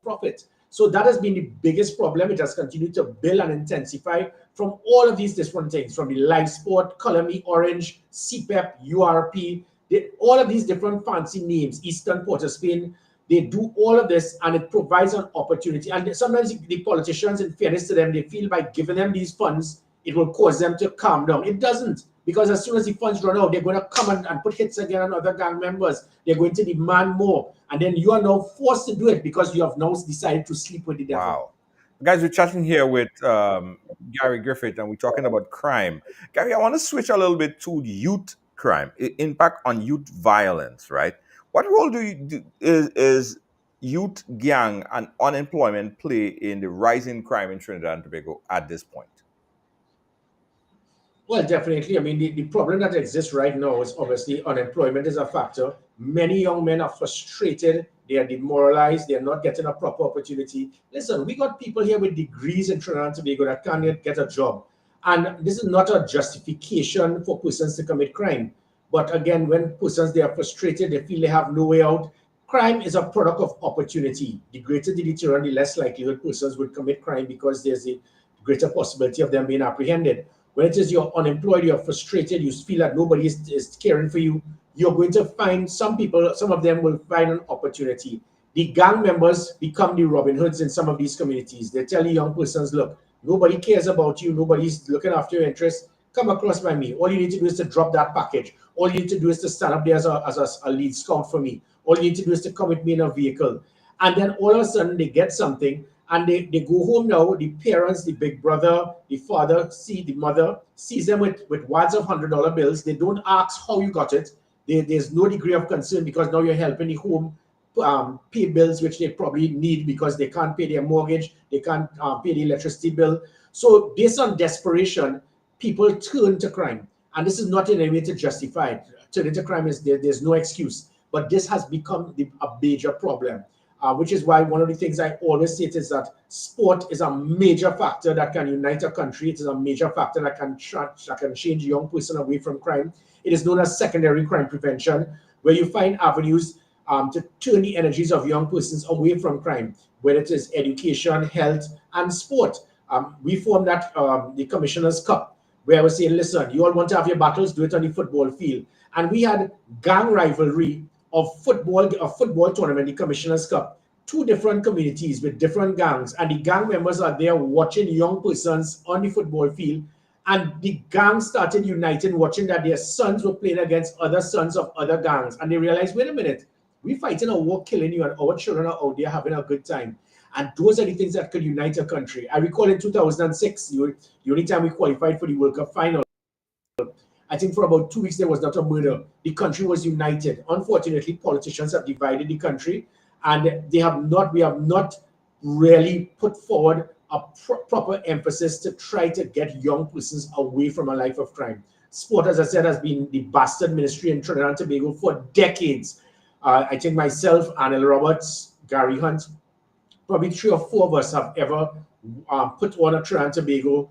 profit. So that has been the biggest problem. It has continued to build and intensify from all of these different things, from the live sport, Color Me Orange, CPEP, URP, all of these different fancy names, Eastern Port of Spain. They do all of this and it provides an opportunity. And sometimes the politicians, in fairness to them, they feel by giving them these funds, it will cause them to calm down. It doesn't, because as soon as the funds run out, they're going to come and put hits again on other gang members. They're going to demand more. And then you are now forced to do it because you have now decided to sleep with the devil. Wow. Guys, we're chatting here with Gary Griffith and we're talking about crime. Gary, I want to switch a little bit to youth crime, impact on youth violence, right? What role is youth gang and unemployment play in the rising crime in Trinidad and Tobago at this point? Well, definitely. I mean, the problem that exists right now is obviously unemployment is a factor. Many young men are frustrated. They are demoralized. They are not getting a proper opportunity. Listen, we got people here with degrees in Trinidad and Tobago that can't get a job. And this is not a justification for persons to commit crime. But again, when persons, they are frustrated, they feel they have no way out. Crime is a product of opportunity. The greater the deterrent, the less likelihood persons would commit crime because there's a greater possibility of them being apprehended. When it is you're unemployed, you're frustrated, you feel that nobody is caring for you, you're going to find some people, some of them will find an opportunity. The gang members become the Robin Hoods in some of these communities. They tell the young persons, look, nobody cares about you, nobody's looking after your interests, come across by me. All you need to do is to drop that package. All you need to do is to stand up there as a lead scout for me. All you need to do is to come with me in a vehicle. And then all of a sudden they get something and they go home now. The parents, the big brother, the father, the mother sees them with wads of $100 bills. They don't ask how you got it. There's no degree of concern because now you're helping the home pay bills, which they probably need because they can't pay their mortgage. They can't pay the electricity bill. So based on desperation, people turn to crime. And this is not in any way to justify it. Turning to crime is there's no excuse. But this has become a major problem. Which is why one of the things I always say is that sport is a major factor that can unite a country. It is a major factor that can change a young person away from crime. It is known as secondary crime prevention, where you find avenues to turn the energies of young persons away from crime, whether it is education, health, and sport. We formed that the Commissioner's Cup, where I was saying, listen, you all want to have your battles, do it on the football field. And we had gang rivalry of a football tournament, the Commissioner's Cup, 2 different communities with different gangs, and the gang members are there watching young persons on the football field, and the gangs started uniting, watching that their sons were playing against other sons of other gangs, and they realized, wait a minute, we're fighting a war, killing you, and our children are out there having a good time. And those are the things that could unite a country. I recall in 2006, the only time we qualified for the World Cup final, I think for about 2 weeks, there was not a murder. The country was united. Unfortunately, politicians have divided the country, and we have not really put forward a proper emphasis to try to get young persons away from a life of crime. Sport, as I said, has been the bastard ministry in Trinidad and Tobago for decades. I think myself, Anil Roberts, Gary Hunt, probably 3 or 4 of us have ever put on a Trinidad and Tobago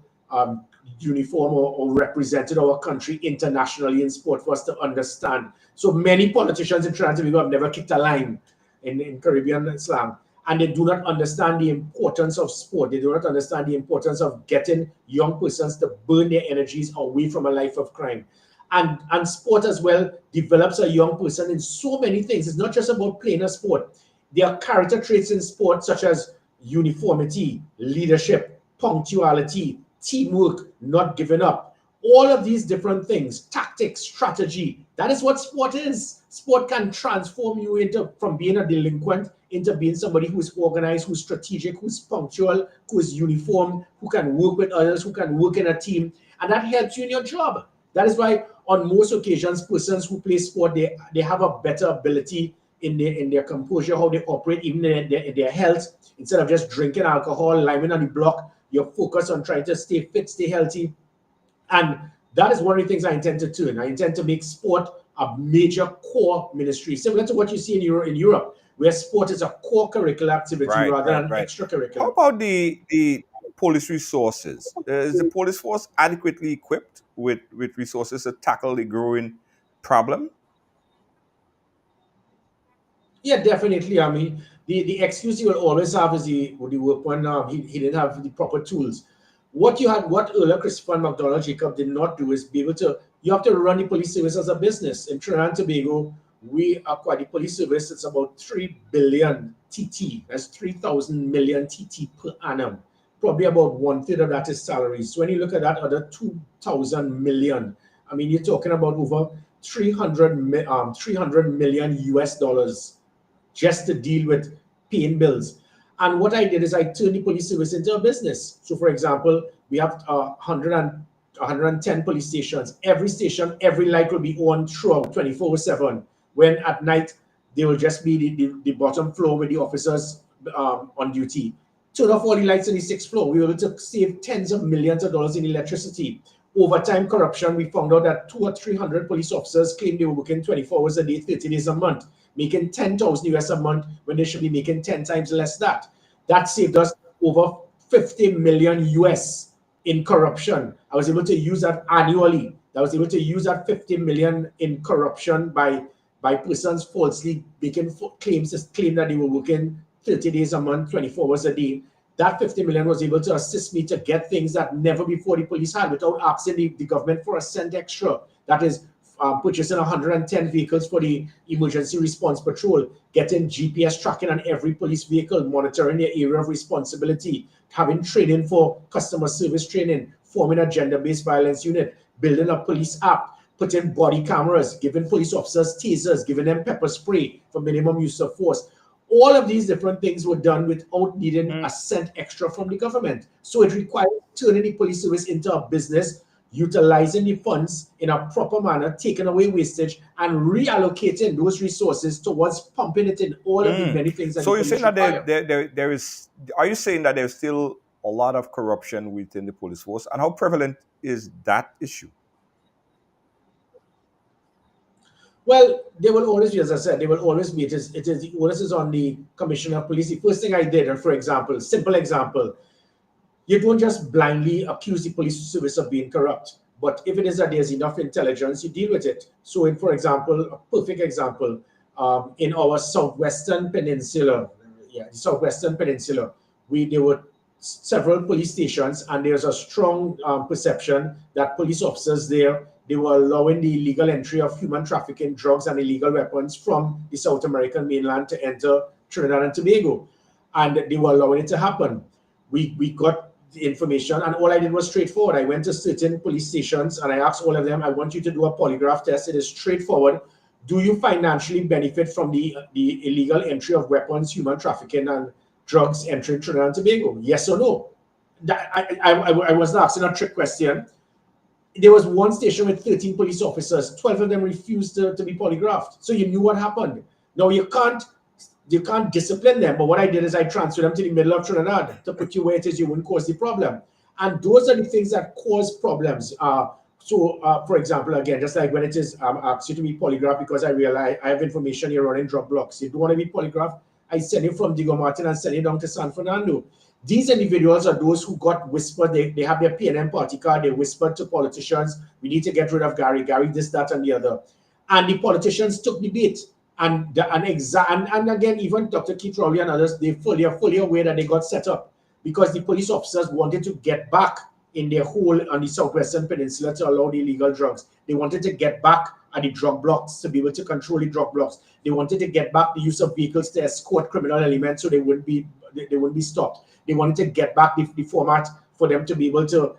uniform or represented our country internationally in sport for us to understand. So many politicians in Trinidad and Tobago have never kicked a line in Caribbean slang, and they do not understand the importance of sport. They do not understand the importance of getting young persons to burn their energies away from a life of crime. And sport as well develops a young person in so many things. It's not just about playing a sport. There are character traits in sport such as uniformity, leadership, punctuality, teamwork, not giving up. All of these different things, tactics, strategy, that is what sport is. Sport can transform you from being a delinquent into being somebody who's organized, who's strategic, who's punctual, who's uniform, who can work with others, who can work in a team, and that helps you in your job. That is why on most occasions, persons who play sport, they have a better ability in their composure, how they operate, even in their health. Instead of just drinking alcohol, lying on the block, you're focused on trying to stay fit, stay healthy. And that is one of the things I intend to do. I intend to make sport a major core ministry, similar to what you see in Europe, where sport is a core curricular activity Right, rather right, than right. How extracurricular. about the police resources? Is the police force adequately equipped with resources to tackle the growing problem? Yeah, definitely. I mean, the excuse you will always have is the work when he didn't have the proper tools. What earlier Christopher and McDonald Jacob did not do is be able to, you have to run the police service as a business. In Trinidad and Tobago, we acquire the police service, it's about 3 billion TT, that's 3,000 million TT per annum. Probably about one third of that is salaries. So when you look at that other 2,000 million, I mean, you're talking about over 300 million US dollars just to deal with paying bills. And what I did is I turned the police service into a business. So, for example, we have 110 police stations. Every station, every light will be on throughout 24/7. When at night, they will just be the bottom floor with the officers on duty. Turn off all the lights on the sixth floor. We were able to save tens of millions of dollars in electricity. Over time corruption, we found out that 200 or 300 police officers claimed they were working 24 hours a day, 30 days a month, making 10,000 US a month when they should be making 10 times less that. That saved us over 50 million US in corruption. I was able to use that annually. I was able to use that 50 million in corruption by persons falsely making claim that they were working 30 days a month, 24 hours a day. That 50 million was able to assist me to get things that never before the police had without asking the government for a cent extra. That is purchasing 110 vehicles for the emergency response patrol, getting GPS tracking on every police vehicle, monitoring their area of responsibility, having training for customer service training, forming a gender-based violence unit, building a police app, putting body cameras, giving police officers tasers, giving them pepper spray for minimum use of force. All of these different things were done without needing a cent extra from the government. So it required turning the police service into a business, utilizing the funds in a proper manner, taking away wastage, and reallocating those resources towards pumping it in all of the many things that So the you're police saying that require. there is, are you saying that there's still a lot of corruption within the police force? And how prevalent is that issue? Well, they will always be, as I said, they will always be. It is the onus is on the commissioner of police. The first thing I did, for example, simple example, you don't just blindly accuse the police service of being corrupt. But if it is that there's enough intelligence, you deal with it. So, in, for example, a perfect example, in our southwestern peninsula, the southwestern peninsula, there were several police stations, and there's a strong perception that police officers there, they were allowing the illegal entry of human trafficking, drugs, and illegal weapons from the South American mainland to enter Trinidad and Tobago, and they were allowing it to happen. We got the information, and all I did was straightforward. I went to certain police stations and I asked all of them, I want you to do a polygraph test. It is straightforward. Do you financially benefit from the illegal entry of weapons, human trafficking, and drugs entering Trinidad and Tobago? Yes or no? I wasn't asking a trick question. There was one station with 13 police officers. 12 of them refused to be polygraphed. So you knew what happened. Now you can't discipline them. But what I did is I transferred them to the middle of Trinidad to put you where it is you wouldn't cause the problem. And those are the things that cause problems. For example, again, just like when it is asked you to be polygraphed because I realize I have information you're running drug blocks. You don't want to be polygraphed, I send you from Diego Martin and send you down to San Fernando. These individuals are those who got whispered. They have their PNM party card. They whispered to politicians, we need to get rid of Gary, this, that, and the other. And the politicians took the bait. And again, even Dr. Keith Rowley and others, are fully aware that they got set up because the police officers wanted to get back in their hole on the southwestern peninsula to allow the illegal drugs. They wanted to get back at the drug blocks to be able to control the drug blocks. They wanted to get back the use of vehicles to escort criminal elements so they wouldn't be stopped. They wanted to get back the format for them to be able to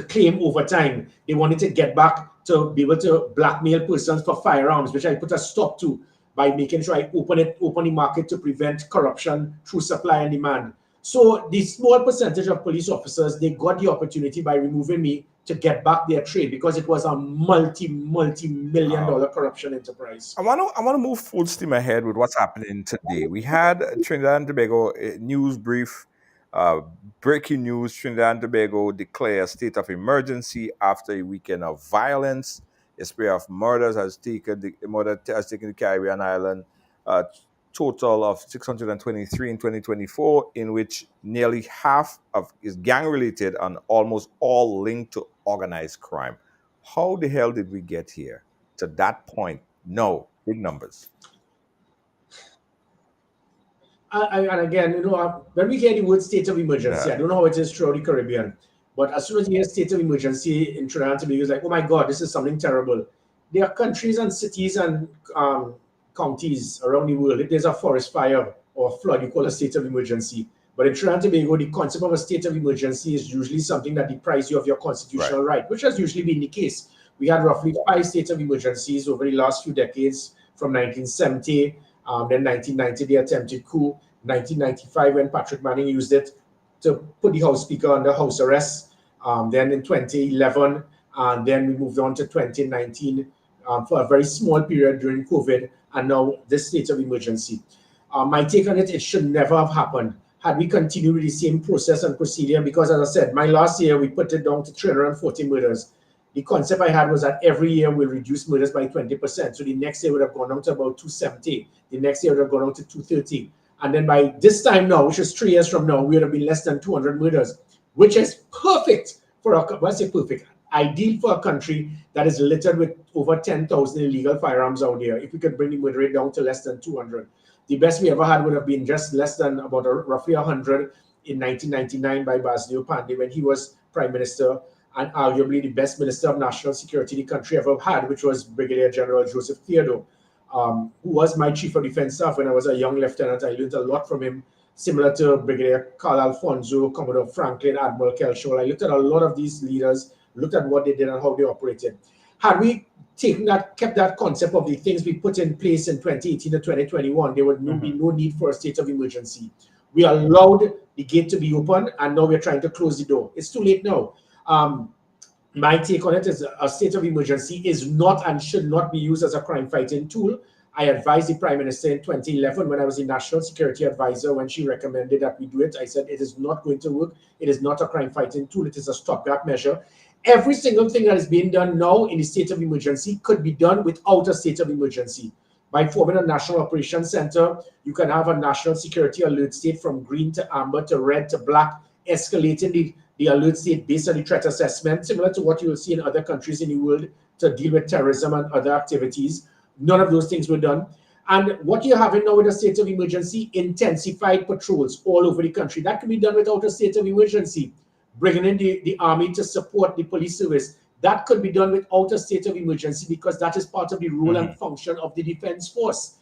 claim over time. They wanted to get back to be able to blackmail persons for firearms, which I put a stop to by making sure I open the market to prevent corruption through supply and demand. So the small percentage of police officers, they got the opportunity by removing me to get back their trade because it was a multi-million dollar corruption enterprise. I want to move full steam ahead with what's happening today. We had Trinidad and Tobago news brief. Breaking news: Trinidad and Tobago declare a state of emergency after a weekend of violence. A spate of murders has taken the Caribbean island. Total of 623 in 2024, in which nearly half of is gang related and almost all linked to organized crime. How the hell did we get here to that point? No, big numbers. And again, when we hear the word state of emergency, Yeah. I don't know how it is throughout the Caribbean, but as soon as you hear state of emergency in Trinidad and Tobago, it's like, oh my God, this is something terrible. There are countries and cities and counties around the world. If there's a forest fire or flood, you call a state of emergency. But in Trinidad and Tobago, the concept of a state of emergency is usually something that deprives you of your constitutional right, which has usually been the case. We had roughly 5 states of emergencies over the last few decades, from 1970. Then 1990, the attempted coup. 1995, when Patrick Manning used it to put the House Speaker under house arrest. Then in 2011, and then we moved on to 2019 for a very small period during COVID, and now this state of emergency. My take on it, it should never have happened had we continued with the same process and procedure, because as I said, my last year, we put it down to 340 murders. The concept I had was that every year we'll reduce murders by 20%. So the next year would have gone down to about 270. The next year would have gone down to 230. And then by this time now, which is 3 years from now, we would have been less than 200 murders, which is perfect for I say perfect, ideal for a country that is littered with over 10,000 illegal firearms out there. If we could bring the murder rate down to less than 200. The best we ever had would have been just less than about roughly 100 in 1999 by Basil Pandey when he was Prime Minister, and arguably the best Minister of National Security the country ever had, which was Brigadier General Joseph Theodore, who was my Chief of Defense Staff when I was a young lieutenant. I learned a lot from him, similar to Brigadier Carl Alfonso, Commodore Franklin, Admiral Kelshall. I looked at a lot of these leaders, looked at what they did and how they operated. Had we kept that concept of the things we put in place in 2018 to 2021, there would be no need for a state of emergency. We allowed the gate to be open, and now we're trying to close the door. It's too late now. My take on it is a state of emergency is not and should not be used as a crime fighting tool. I advised the Prime Minister in 2011 when I was the National Security Advisor, when she recommended that we do it. I said it is not going to work. It is not a crime fighting tool. It is a stopgap measure. Every single thing that is being done now in the state of emergency could be done without a state of emergency. By forming a National Operations Center, you can have a national security alert state from green to amber to red to black, escalating the alert state based on the threat assessment, similar to what you will see in other countries in the world to deal with terrorism and other activities. None of those things were done. And what you're having now with a state of emergency, intensified patrols all over the country. That can be done without a state of emergency. Bringing in the army to support the police service. That could be done without a state of emergency, because that is part of the role and function of the defense force.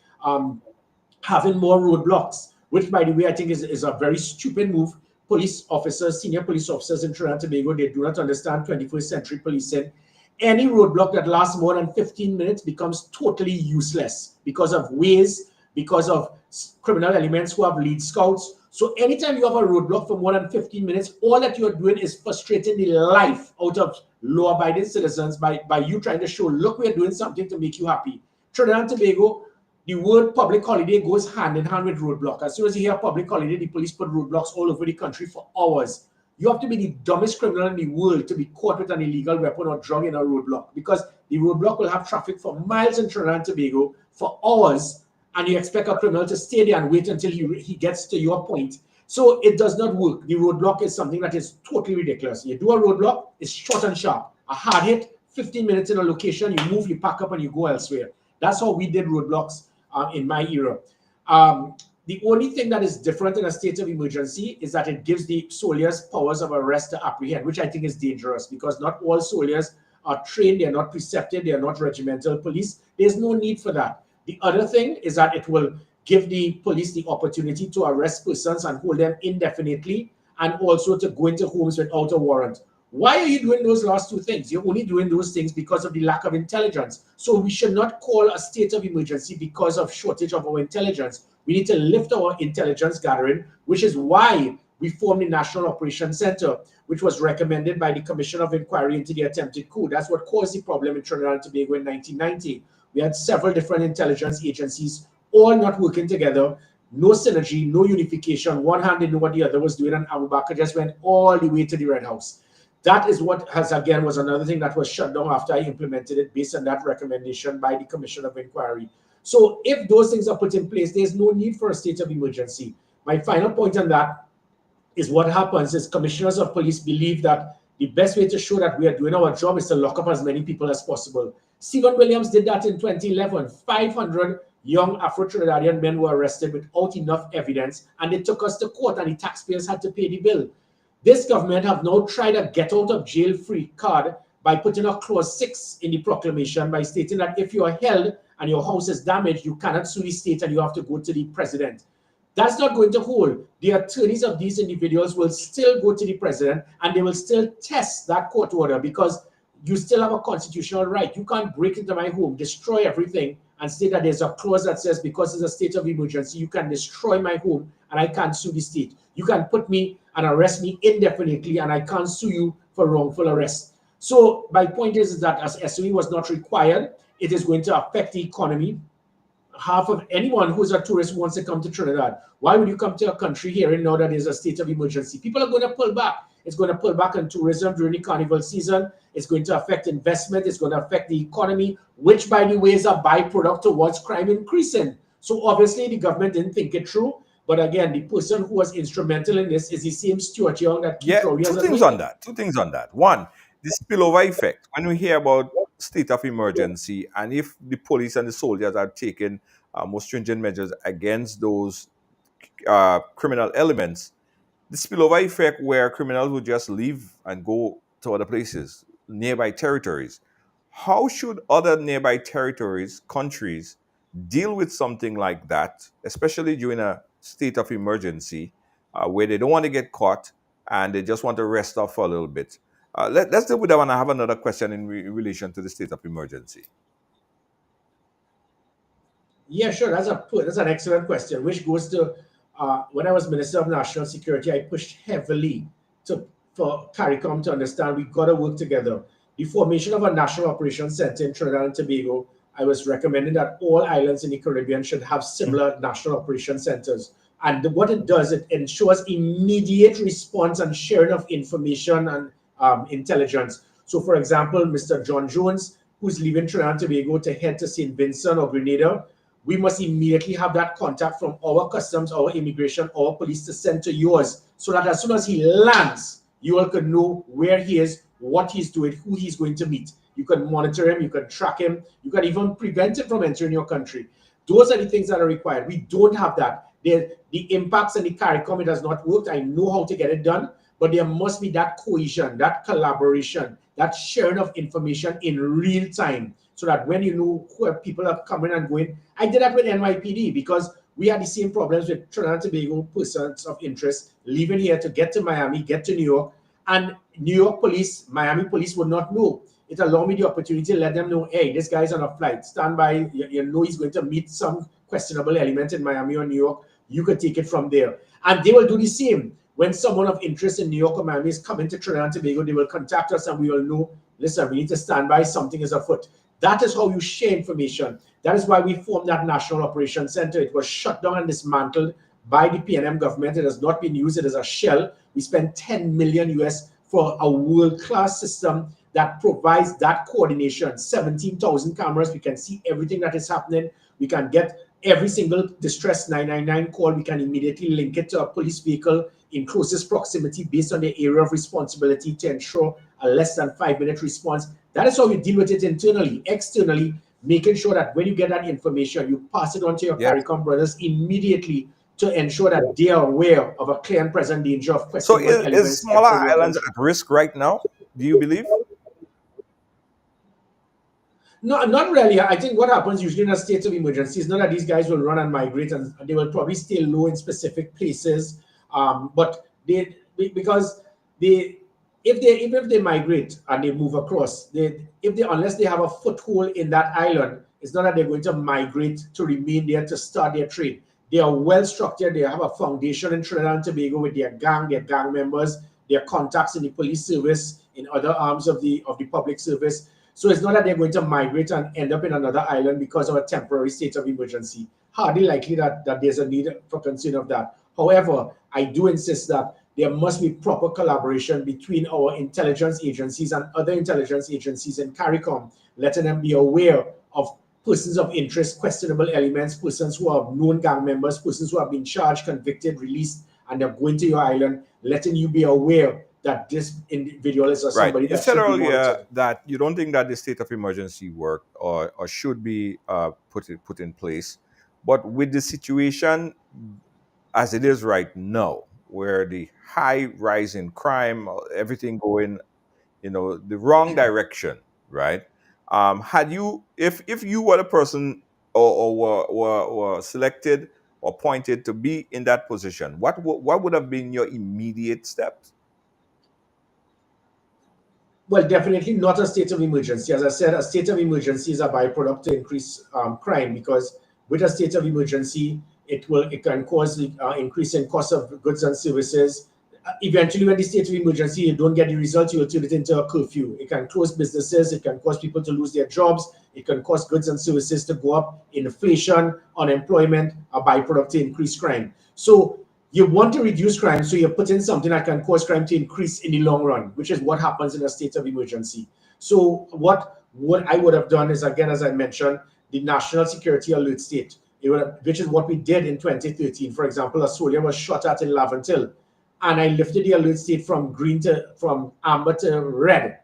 Having more roadblocks, which, by the way, I think is a very stupid move. Police officers, senior police officers in Trinidad and Tobago, they do not understand 21st century policing. Any roadblock that lasts more than 15 minutes becomes totally useless because of ways, because of criminal elements who have lead scouts. So anytime you have a roadblock for more than 15 minutes, all that you're doing is frustrating the life out of law-abiding citizens by you trying to show, look, we're doing something to make you happy. Trinidad and Tobago, the word public holiday goes hand in hand with roadblock. As soon as you hear public holiday, the police put roadblocks all over the country for hours. You have to be the dumbest criminal in the world to be caught with an illegal weapon or drug in a roadblock, because the roadblock will have traffic for miles in Trinidad and Tobago for hours, and you expect a criminal to stay there and wait until he gets to your point. So it does not work. The roadblock is something that is totally ridiculous. You do a roadblock, it's short and sharp. A hard hit, 15 minutes in a location, you move, you pack up, and you go elsewhere. That's how we did roadblocks in my era. The only thing that is different in a state of emergency is that it gives the soldiers powers of arrest to apprehend, which I think is dangerous, because not all soldiers are trained, they're not precepted, they're not regimental police. There's no need for that. The other thing is that it will give the police the opportunity to arrest persons and hold them indefinitely, and also to go into homes without a warrant. Why are you doing those last two things? You're only doing those things because of the lack of intelligence. So we should not call a state of emergency because of shortage of our intelligence. We need to lift our intelligence gathering, which is why we formed the National Operations Center, which was recommended by the Commission of Inquiry into the attempted coup. That's what caused the problem in Trinidad and Tobago in 1990. We had several different intelligence agencies, all not working together, no synergy, no unification. One hand didn't know what the other was doing, and Abu Bakr just went all the way to the Red House. That is what has, again, was another thing that was shut down after I implemented it based on that recommendation by the Commission of Inquiry. So if those things are put in place, there's no need for a state of emergency. My final point on that is what happens is commissioners of police believe that the best way to show that we are doing our job is to lock up as many people as possible. Stephen Williams did that in 2011. 500 young Afro-Trinidadian men were arrested without enough evidence, and they took us to court, and the taxpayers had to pay the bill. This government have now tried a get out of jail free card by putting a clause 6 in the proclamation by stating that if you are held and your house is damaged, you cannot sue the state and you have to go to the president. That's not going to hold. The attorneys of these individuals will still go to the president and they will still test that court order, because you still have a constitutional right. You can't break into my home, destroy everything, and say that there's a clause that says because it's a state of emergency, you can destroy my home and I can't sue the state. You can put me and arrest me indefinitely and I can't sue you for wrongful arrest. So my point is that as SOE was not required, it is going to affect the economy. Half of anyone who's a tourist who wants to come to Trinidad, why would you come to a country here and know that there's a state of emergency? People are going to pull back. It's going to pull back on tourism during the carnival season. It's going to affect investment. It's going to affect the economy, which, by the way, is a byproduct towards crime increasing. So obviously the government didn't think it through. But again, the person who was instrumental in this is the same Stuart Young that Yeah, two things on that. One, the spillover effect. When we hear about state of emergency, and if the police and the soldiers are taking more stringent measures against those criminal elements, the spillover effect where criminals would just leave and go to other places, nearby territories. How should other nearby territories, countries, deal with something like that, especially during a state of emergency where they don't want to get caught and they just want to rest off for a little bit? Let's deal with that one. I have another question in relation to the state of emergency. Yeah, sure. That's an excellent question, which goes to when I was Minister of National Security, I pushed heavily for CARICOM to understand we've got to work together. The formation of a National Operations Center in Trinidad and Tobago, I was recommending that all islands in the Caribbean should have similar national operation centers. And what it does, it ensures immediate response and sharing of information and intelligence. So, for example, Mr. John Jones, who's leaving Trinidad and Tobago to head to St. Vincent or Grenada, we must immediately have that contact from our customs, our immigration, our police to send to yours, so that as soon as he lands, you all can know where he is, what he's doing, who he's going to meet. You can monitor him, you can track him, you can even prevent him from entering your country. Those are the things that are required. We don't have that. The impacts and the CARICOM, it has not worked. I know how to get it done, but there must be that cohesion, that collaboration, that sharing of information in real time, so that when you know where people are coming and going. I did that with NYPD because we had the same problems with Trinidad and Tobago persons of interest leaving here to get to Miami, get to New York, and New York police, Miami police would not know. It allowed me the opportunity to let them know, hey, this guy's on a flight, stand by, you know he's going to meet some questionable element in Miami or New York, you could take it from there. And they will do the same. When someone of interest in New York or Miami is coming to Trinidad and Tobago, they will contact us and we will know, listen, we need to stand by, something is afoot. That is how you share information. That is why we formed that National Operations Center. It was shut down and dismantled by the PNM government. It has not been used. It is a shell. We spent 10 million US for a world-class system that provides that coordination. 17,000 cameras. We can see everything that is happening. We can get every single distress 999 call. We can immediately link it to a police vehicle in closest proximity based on the area of responsibility to ensure a less than 5-minute response. That is how you deal with it internally. Externally, making sure that when you get that information, you pass it on to your CARICOM brothers immediately to ensure that they are aware of a clear and present danger of questionable elements. So is smaller islands at risk right now, do you believe? No, not really. I think what happens usually in a state of emergency is not that these guys will run and migrate, and they will probably stay low in specific places. But even if they migrate and they move across, unless they have a foothold in that island, it's not that they're going to migrate to remain there to start their trade. They are well structured. They have a foundation in Trinidad and Tobago with their gang members, their contacts in the police service, in other arms of the public service. So it's not that they're going to migrate and end up in another island because of a temporary state of emergency. Hardly likely that there's a need for concern of that. However, I do insist that there must be proper collaboration between our intelligence agencies and other intelligence agencies in CARICOM, letting them be aware of persons of interest, questionable elements, persons who are known gang members, persons who have been charged, convicted, released, and they're going to your island, letting you be aware that this individual is somebody You that said should be earlier monitored. that you don't think that the state of emergency work or should be put in place, but with the situation as it is right now, where the high rise in crime, everything going, the wrong direction, right? Had you, if you were the person or were selected or appointed to be in that position, what would have been your immediate steps? Well, definitely not a state of emergency. As I said, a state of emergency is a byproduct to increase crime, because with a state of emergency, it can cause the increase in cost of goods and services. Eventually, when the state of emergency, you don't get the result, you will turn it into a curfew. It can close businesses, it can cause people to lose their jobs, it can cause goods and services to go up, inflation, unemployment, a byproduct to increase crime. So you want to reduce crime, so you put in something that can cause crime to increase in the long run, which is what happens in a state of emergency. So what I would have done is, again, as I mentioned, the National Security Alert State, which is what we did in 2013. For example, a soldier was shot at in Laventille, and I lifted the alert state from amber to red.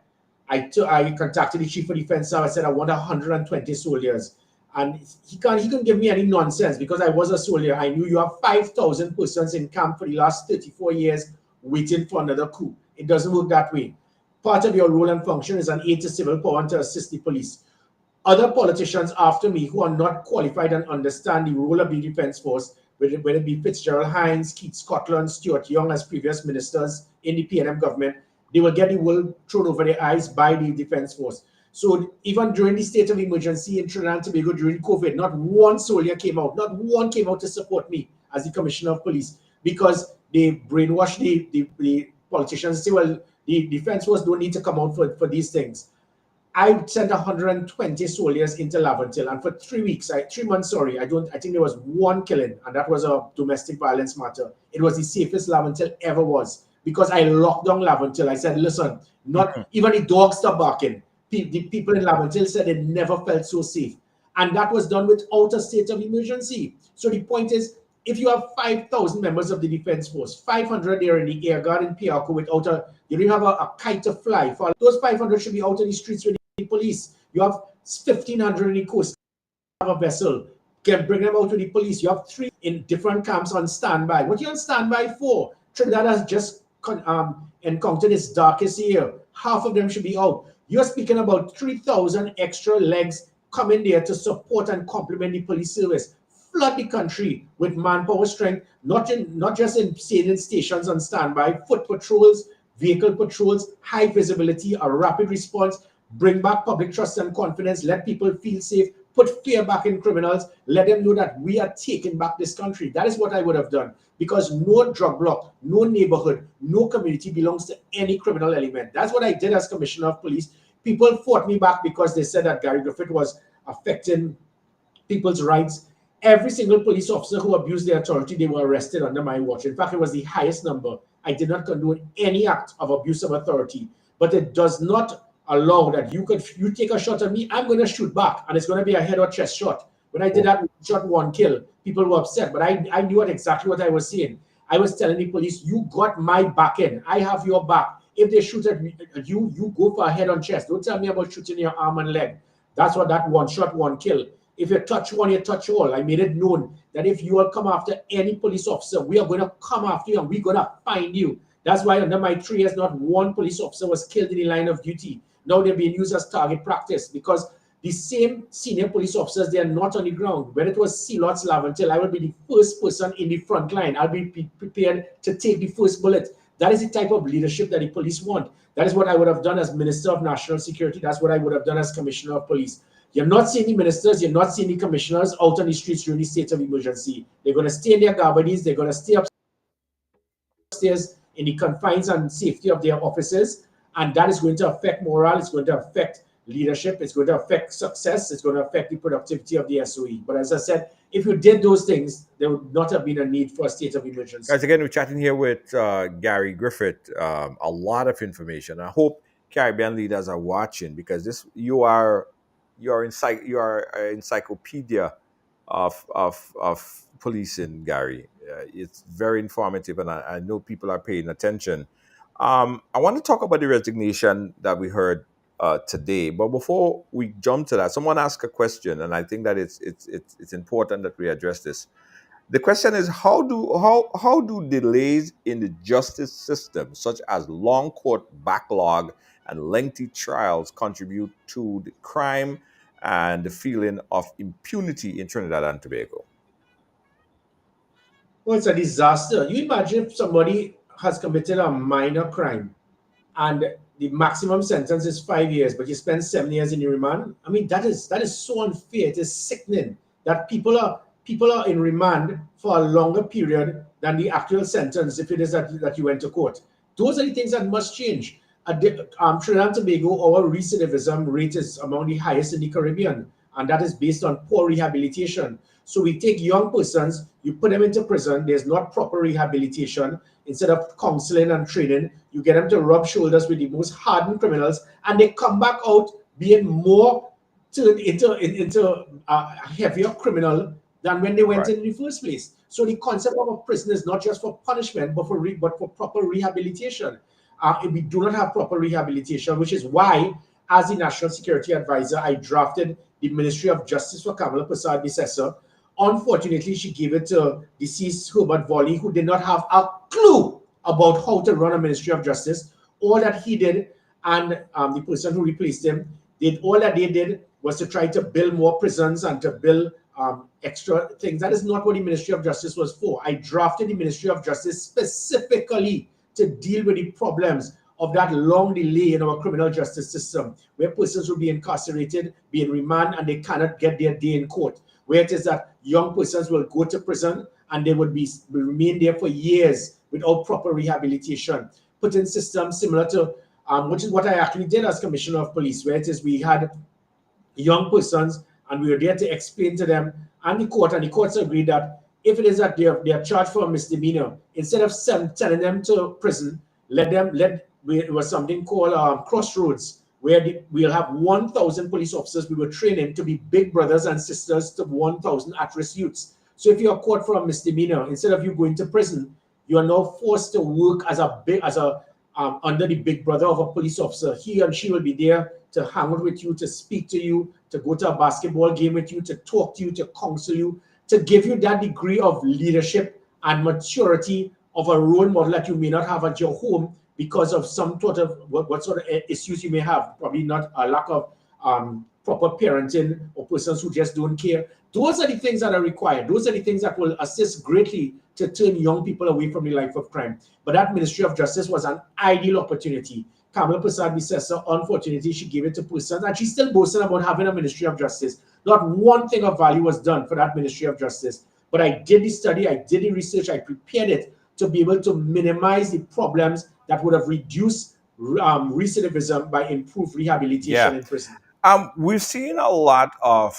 I contacted the chief of defense. I said I want 120 soldiers, and he couldn't give me any nonsense, because I was a soldier. I knew you have 5,000 persons in camp for the last 34 years waiting for another coup. It doesn't work that way. Part of your role and function is an aid to civil power and to assist the police. Other politicians after me who are not qualified and understand the role of the defense force, whether it be Fitzgerald Hines, Keith Scotland, Stuart Young as previous ministers in the PNM government, they will get the world thrown over their eyes by the defense force. So even during the state of emergency in Trinidad and Tobago during COVID, not one soldier came out, not one came out to support me as the commissioner of police, because they brainwashed the politicians and say, well, the defense force don't need to come out for these things. I sent 120 soldiers into Laventille, and for 3 months, I think there was one killing, and that was a domestic violence matter. It was the safest Laventille ever was, because I locked down Laventille. I said, listen, even the dogs stopped barking. The people in Laventille said they never felt so safe. And that was done without a state of emergency. So the point is, if you have 5,000 members of the defense force, 500 there in the air guard in Piarco without you don't have a kite to fly. For those 500 should be out on the streets with the police. You have 1,500 in the coast, have a vessel, can bring them out to the police. You have 3 in different camps on standby. What are you on standby for? Trinidad has just encountered its darkest year. Half of them should be out. You're speaking about 3,000 extra legs coming there to support and complement the police service. Flood the country with manpower strength, not just in salient stations on standby, foot patrols, vehicle patrols, high visibility, a rapid response, bring back public trust and confidence, let people feel safe, put fear back in criminals, let them know that we are taking back this country. That is what I would have done, because no drug block, no neighborhood, no community belongs to any criminal element. That's what I did as Commissioner of Police. People fought me back because they said that Gary Griffith was affecting people's rights. Every single police officer who abused their authority, they were arrested under my watch. In fact, it was the highest number. I did not condone any act of abuse of authority, but it does not allow that you take a shot at me, I'm going to shoot back, and it's going to be a head or chest shot. When I did that, shot one kill, people were upset, but I knew exactly what I was saying. I was telling the police, you got my back in. I have your back. If they shoot at you, you go for a head on chest. Don't tell me about shooting your arm and leg. That's what that one shot, one kill. If you touch one, you touch all. I made it known that if you will come after any police officer, we are going to come after you and we're going to find you. That's why under my 3 years, not one police officer was killed in the line of duty. Now they're being used as target practice, because the same senior police officers, they are not on the ground. When it was Sealots, Laventille, I will be the first person in the front line. I'll be prepared to take the first bullet. That is the type of leadership that the police want. That is what I would have done as Minister of National Security. That's what I would have done as Commissioner of Police. You're not seeing the ministers, you're not seeing the commissioners out on the streets during the state of emergency. They're going to stay in their garbodies, they're going to stay upstairs in the confines and safety of their offices, and that is going to affect morale, it's going to affect leadership, it's going to affect success, it's going to affect the productivity of the SOE. But as I said, if you did those things, there would not have been a need for a state of emergency. Guys, again, we're chatting here with Gary Griffith. A lot of information. I hope Caribbean leaders are watching, because this you are an encyclopedia of policing, Gary. It's very informative, and I know people are paying attention. I want to talk about the resignation that we heard today, but before we jump to that, someone asked a question, and I think that it's important that we address this. The question is, how do delays in the justice system, such as long court backlog and lengthy trials, contribute to the crime and the feeling of impunity in Trinidad and Tobago? Well, it's a disaster. You imagine if somebody has committed a minor crime and the maximum sentence is 5 years, but you spend 7 years in remand. I mean, that is so unfair. It is sickening that people are in remand for a longer period than the actual sentence if it is that you went to court. Those are the things that must change. Trinidad and Tobago, our recidivism rate is among the highest in the Caribbean, and that is based on poor rehabilitation. So we take young persons, you put them into prison, there's not proper rehabilitation. Instead of counseling and training, you get them to rub shoulders with the most hardened criminals, and they come back out being more turned into a heavier criminal than when they went in the first place. So the concept of a prison is not just for punishment, but for proper rehabilitation. If we do not have proper rehabilitation, which is why, as the National Security Advisor, I drafted the Ministry of Justice for Kamala Persad-Bissessor. Unfortunately, she gave it to deceased Herbert Volley, who did not have a clue about how to run a Ministry of Justice. All that he did, and the person who replaced him, all that they did was to try to build more prisons and to build extra things. That is not what the Ministry of Justice was for. I drafted the Ministry of Justice specifically to deal with the problems of that long delay in our criminal justice system, where persons will be incarcerated, be in remand, and they cannot get their day in court. Where it is that young persons will go to prison and they will remain there for years without proper rehabilitation. Put in systems similar to, which is what I actually did as Commissioner of Police, where it is we had young persons and we were there to explain to them and the courts agreed that if it is that they are charged for a misdemeanor, instead of sending them to prison, it was something called crossroads, where we'll have 1,000 police officers we were training to be big brothers and sisters to 1,000 at-risk youths. So if you're caught for a misdemeanor, instead of you going to prison, you are now forced to work as under the big brother of a police officer. He and she will be there to hang out with you, to speak to you, to go to a basketball game with you, to talk to you, to counsel you, to give you that degree of leadership and maturity of a role model that you may not have at your home because of some sort of what sort of issues you may have, probably not a lack of proper parenting or persons who just don't care. Those are the things that are required. Those are the things that will assist greatly to turn young people away from the life of crime. But that Ministry of Justice was an ideal opportunity. Kamala Persad-Bissessor, unfortunately, she gave it to persons, and she's still boasting about having a Ministry of Justice. Not one thing of value was done for that Ministry of Justice. But I did the study, I did the research, I prepared it to be able to minimize the problems that would have reduced recidivism by improved rehabilitation in prison. We've seen a lot of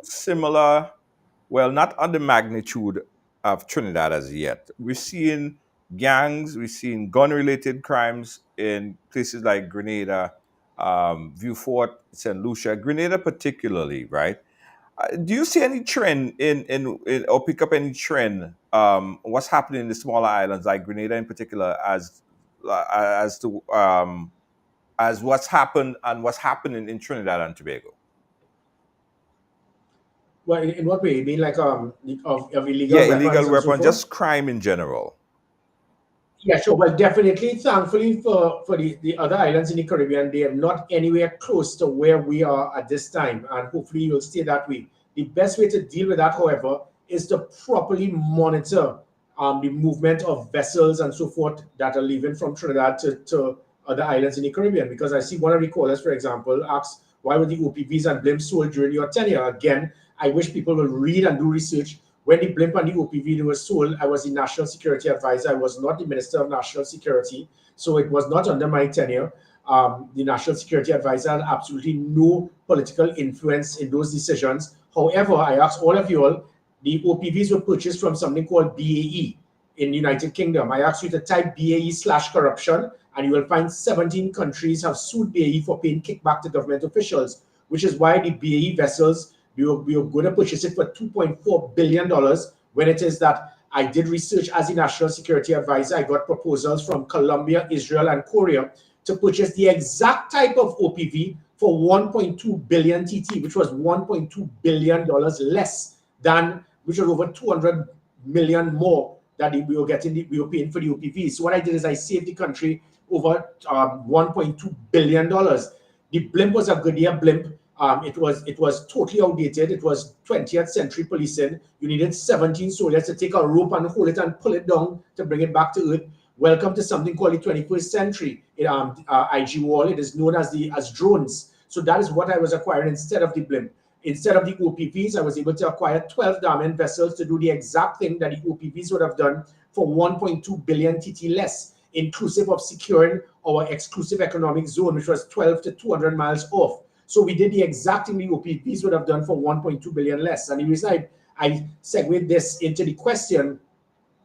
similar, well, not on the magnitude of Trinidad as yet. We're seeing gangs, we're seeing gun-related crimes in places like Grenada, Vieux Fort, St. Lucia, Grenada particularly, right? Do you see any trend in or pick up any trend? What's happening in the smaller islands like Grenada in particular, as what's happened and what's happening in Trinidad and Tobago? Well, in what way? You mean like of illegal weapons? Illegal and weapons, so just crime in general. Yeah, sure. Well, definitely, thankfully for the other islands in the Caribbean, they are not anywhere close to where we are at this time, and hopefully you'll stay that way. The best way to deal with that, however, is to properly monitor the movement of vessels and so forth that are leaving from Trinidad to other islands in the Caribbean. Because I see one of the callers, for example, asks, why were the OPVs and blimps sold during your tenure? Again, I wish people will read and do research. When the blimp and the OPV were sold, I was the National Security Advisor. I was not the Minister of National Security, so it was not under my tenure. the National Security Advisor had absolutely no political influence in those decisions. However, I asked all of you all, the OPVs were purchased from something called BAE in the United Kingdom. I asked you to type BAE/corruption, and you will find 17 countries have sued BAE for paying kickback to government officials, which is why the BAE vessels, we were going to purchase it for $2.4 billion, when it is that I did research as the National Security Advisor. I got proposals from Colombia, Israel, and Korea to purchase the exact type of OPV for 1.2 billion TT, which was $1.2 billion less than, which was over 200 million more that we were paying for the OPV. So what I did is I saved the country over $1.2 billion. The blimp was a Goodyear blimp. It was totally outdated. It was 20th century policing. You needed 17 soldiers to take a rope and hold it and pull it down to bring it back to earth. Welcome to something called the 21st century. IG wall. It is known as drones. So that is what I was acquiring instead of the blimp. Instead of the OPVs, I was able to acquire 12 garment vessels to do the exact thing that the OPVs would have done for 1.2 billion TT less, inclusive of securing our exclusive economic zone, which was 12 to 200 miles off. So we did the exact thing the OPVs would have done for 1.2 billion less. And the reason I segued this into the question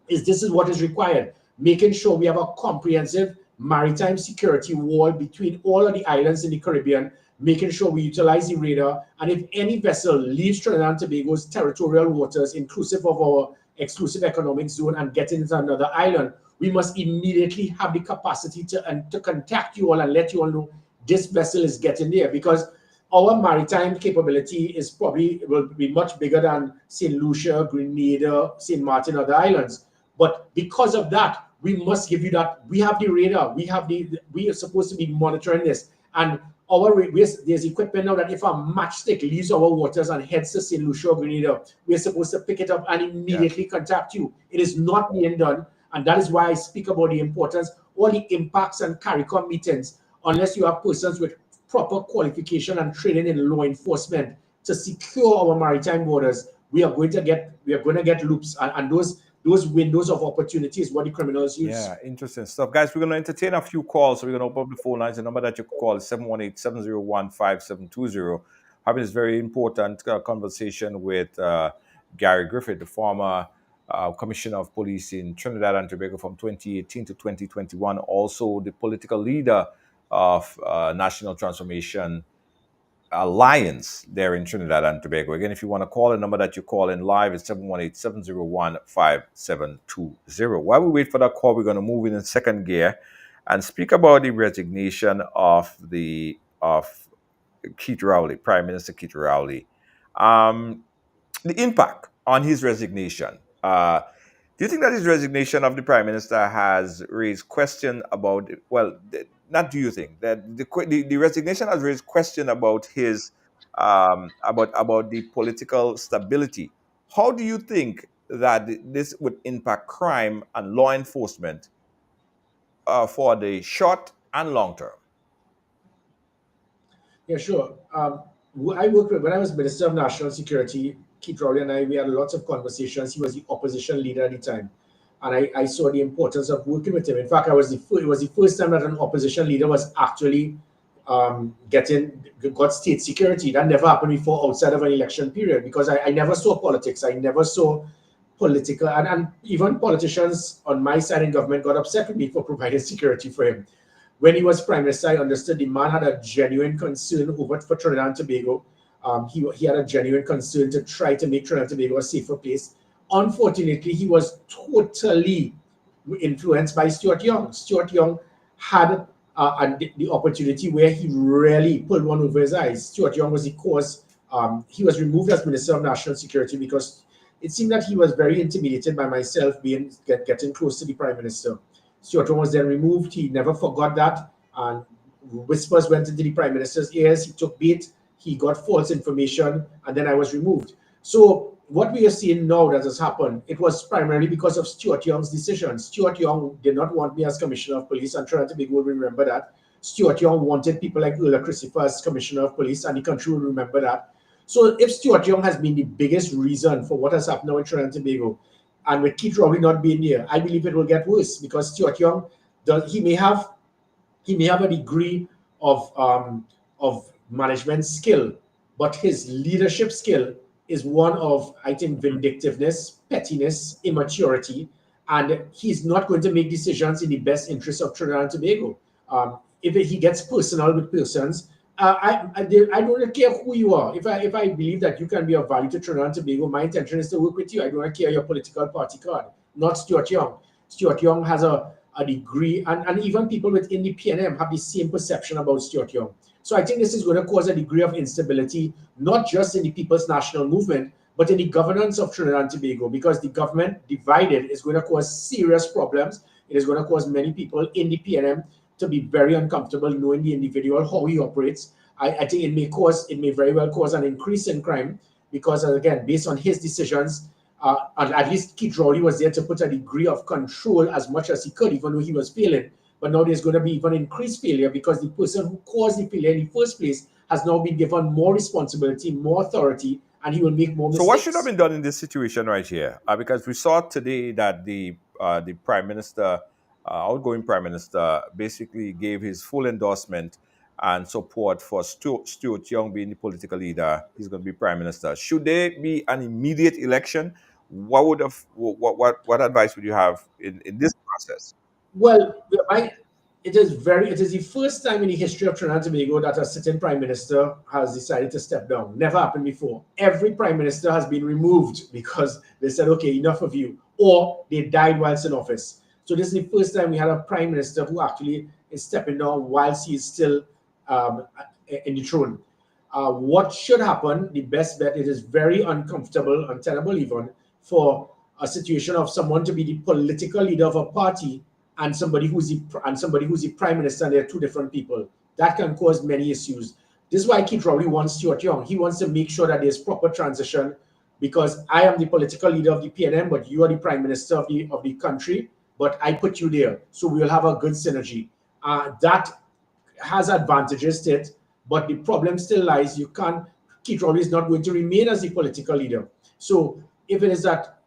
is this is what is required. Making sure we have a comprehensive maritime security wall between all of the islands in the Caribbean, making sure we utilize the radar. And if any vessel leaves Trinidad and Tobago's territorial waters, inclusive of our exclusive economic zone, and getting into another island, we must immediately have the capacity to contact you all and let you all know this vessel is getting there, because our maritime capability is will be much bigger than St. Lucia, Grenada, St. Martin, other islands. But because of that, we must give you that. We have the radar. We are supposed to be monitoring this. And there's equipment now that if a matchstick leaves our waters and heads to St. Lucia or Grenada, we're supposed to pick it up and immediately contact you. It is not being done. And that is why I speak about the importance, all the impacts and CARICOM meetings, unless you have persons with proper qualification and training in law enforcement to secure our maritime borders, we are going to get loops, and those windows of opportunity is what the criminals use. Yeah, interesting stuff. Guys, we're going to entertain a few calls, so we're going to open up the phone lines. The number that you can call is 718-701-5720. Having this very important conversation with Gary Griffith, the former Commissioner of Police in Trinidad and Tobago from 2018 to 2021, also the political leader of National Transformation Alliance there in Trinidad and Tobago. Again, if you want to call, the number that you call in live is 718-701-5720. While we wait for that call, we're going to move in second gear and speak about the resignation of Keith Rowley, Prime Minister Keith Rowley. The impact on his resignation. Do you think that his resignation of the Prime Minister has raised question about, not do you think, that the resignation has raised question about his, about the political stability? How do you think that this would impact crime and law enforcement for the short and long term? Yeah, sure. When I was Minister of National Security, Keith Rowley and we had lots of conversations. He was the opposition leader at the time. And I saw the importance of working with him. In fact, it was the first time that an opposition leader was actually got state security. That never happened before outside of an election period, because I never saw politics. I never saw political, and even politicians on my side in government got upset with me for providing security for him. When he was Prime Minister, I understood the man had a genuine concern for Trinidad and Tobago. He had a genuine concern to try to make Trinidad and Tobago a safer place. Unfortunately, he was totally influenced by Stuart Young. Stuart Young had the opportunity where he really pulled one over his eyes. Stuart Young was the cause. He was removed as Minister of National Security because it seemed that he was very intimidated by myself getting close to the Prime Minister. Stuart Young was then removed. He never forgot that. And whispers went into the Prime Minister's ears. He took bait. He got false information. And then I was removed. So what we are seeing now that has happened, it was primarily because of Stuart Young's decision. Stuart Young did not want me as Commissioner of Police, and Trinidad and Tobago will remember that. Stuart Young wanted people like Earl Christopher as Commissioner of Police, and the country will remember that. So if Stuart Young has been the biggest reason for what has happened now in Trinidad and Tobago, and with Keith Rowley not being here, I believe it will get worse, because Stuart Young, he may have He may have a degree of management skill, but his leadership skill is one of, I think, vindictiveness, pettiness, immaturity, and he's not going to make decisions in the best interest of Trinidad and Tobago. If he gets personal with persons, I don't care who you are. If I believe that you can be of value to Trinidad and Tobago, my intention is to work with you. I don't care your political party card, not Stuart Young. Stuart Young has a degree, and even people within the PNM have the same perception about Stuart Young. So I think this is going to cause a degree of instability, not just in the People's National Movement, but in the governance of Trinidad and Tobago, because the government divided is going to cause serious problems. It is going to cause many people in the PNM to be very uncomfortable knowing the individual, how he operates. I think it may very well cause an increase in crime because, again, based on his decisions, at least Keith Rowley was there to put a degree of control as much as he could, even though he was failing. But now there's going to be even increased failure because the person who caused the failure in the first place has now been given more responsibility, more authority, and he will make more So mistakes. what should have been done in this situation right here? Because we saw today that the prime minister, outgoing prime minister, basically gave his full endorsement and support for Stuart Young being the political leader. He's going to be prime minister. Should there be an immediate election? What advice would you have in this process? Well, it is the first time in the history of Trinidad and Tobago that a sitting prime minister has decided to step down. Never happened before. Every prime minister has been removed because they said, okay, enough of you, or they died whilst in office. So this is the first time we had a prime minister who actually is stepping down whilst he is still in the throne. What should happen, the best bet, it is very uncomfortable, untenable even, for a situation of someone to be the political leader of a party and somebody who's the prime minister, and they're two different people. That can cause many issues. This is why Keith Rowley wants Stuart Young. He wants to make sure that there's proper transition because I am the political leader of the PNM, but you are the prime minister of the country, but I put you there. So we will have a good synergy. That has advantages to it, but the problem still lies. Keith Rowley is not going to remain as the political leader. So if it is that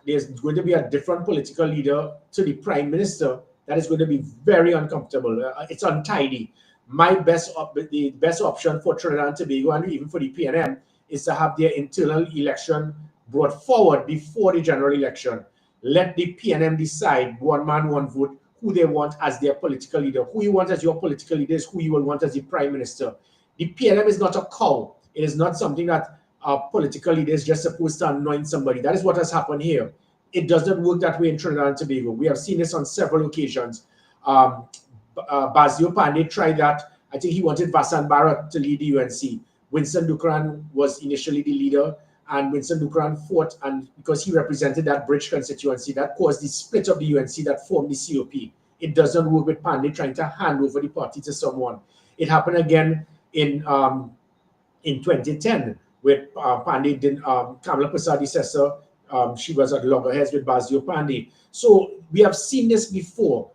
there's going to be a different political leader to the prime minister, that is going to be very uncomfortable. It's untidy. The best option for Trinidad and Tobago and even for the PNM is to have their internal election brought forward before the general election. Let the PNM decide, one man, one vote, who they want as their political leader. Who you want as your political leader is who you will want as the prime minister. The PNM is not a cow. It is not something that a political leader is just supposed to anoint somebody. That is what has happened here. It doesn't work that way in Trinidad and Tobago. We have seen this on several occasions. Basio Pandey tried that. I think he wanted Vasan Barrett to lead the UNC. Winston Dukran was initially the leader, and Winston Dukran fought, and because he represented that bridge constituency, that caused the split of the UNC that formed the COP. It doesn't work with Pandey trying to hand over the party to someone. It happened again in 2010 with Pandey, Kamala Prasad Sessa. She was at loggerheads with Basio Pandey. So we have seen this before.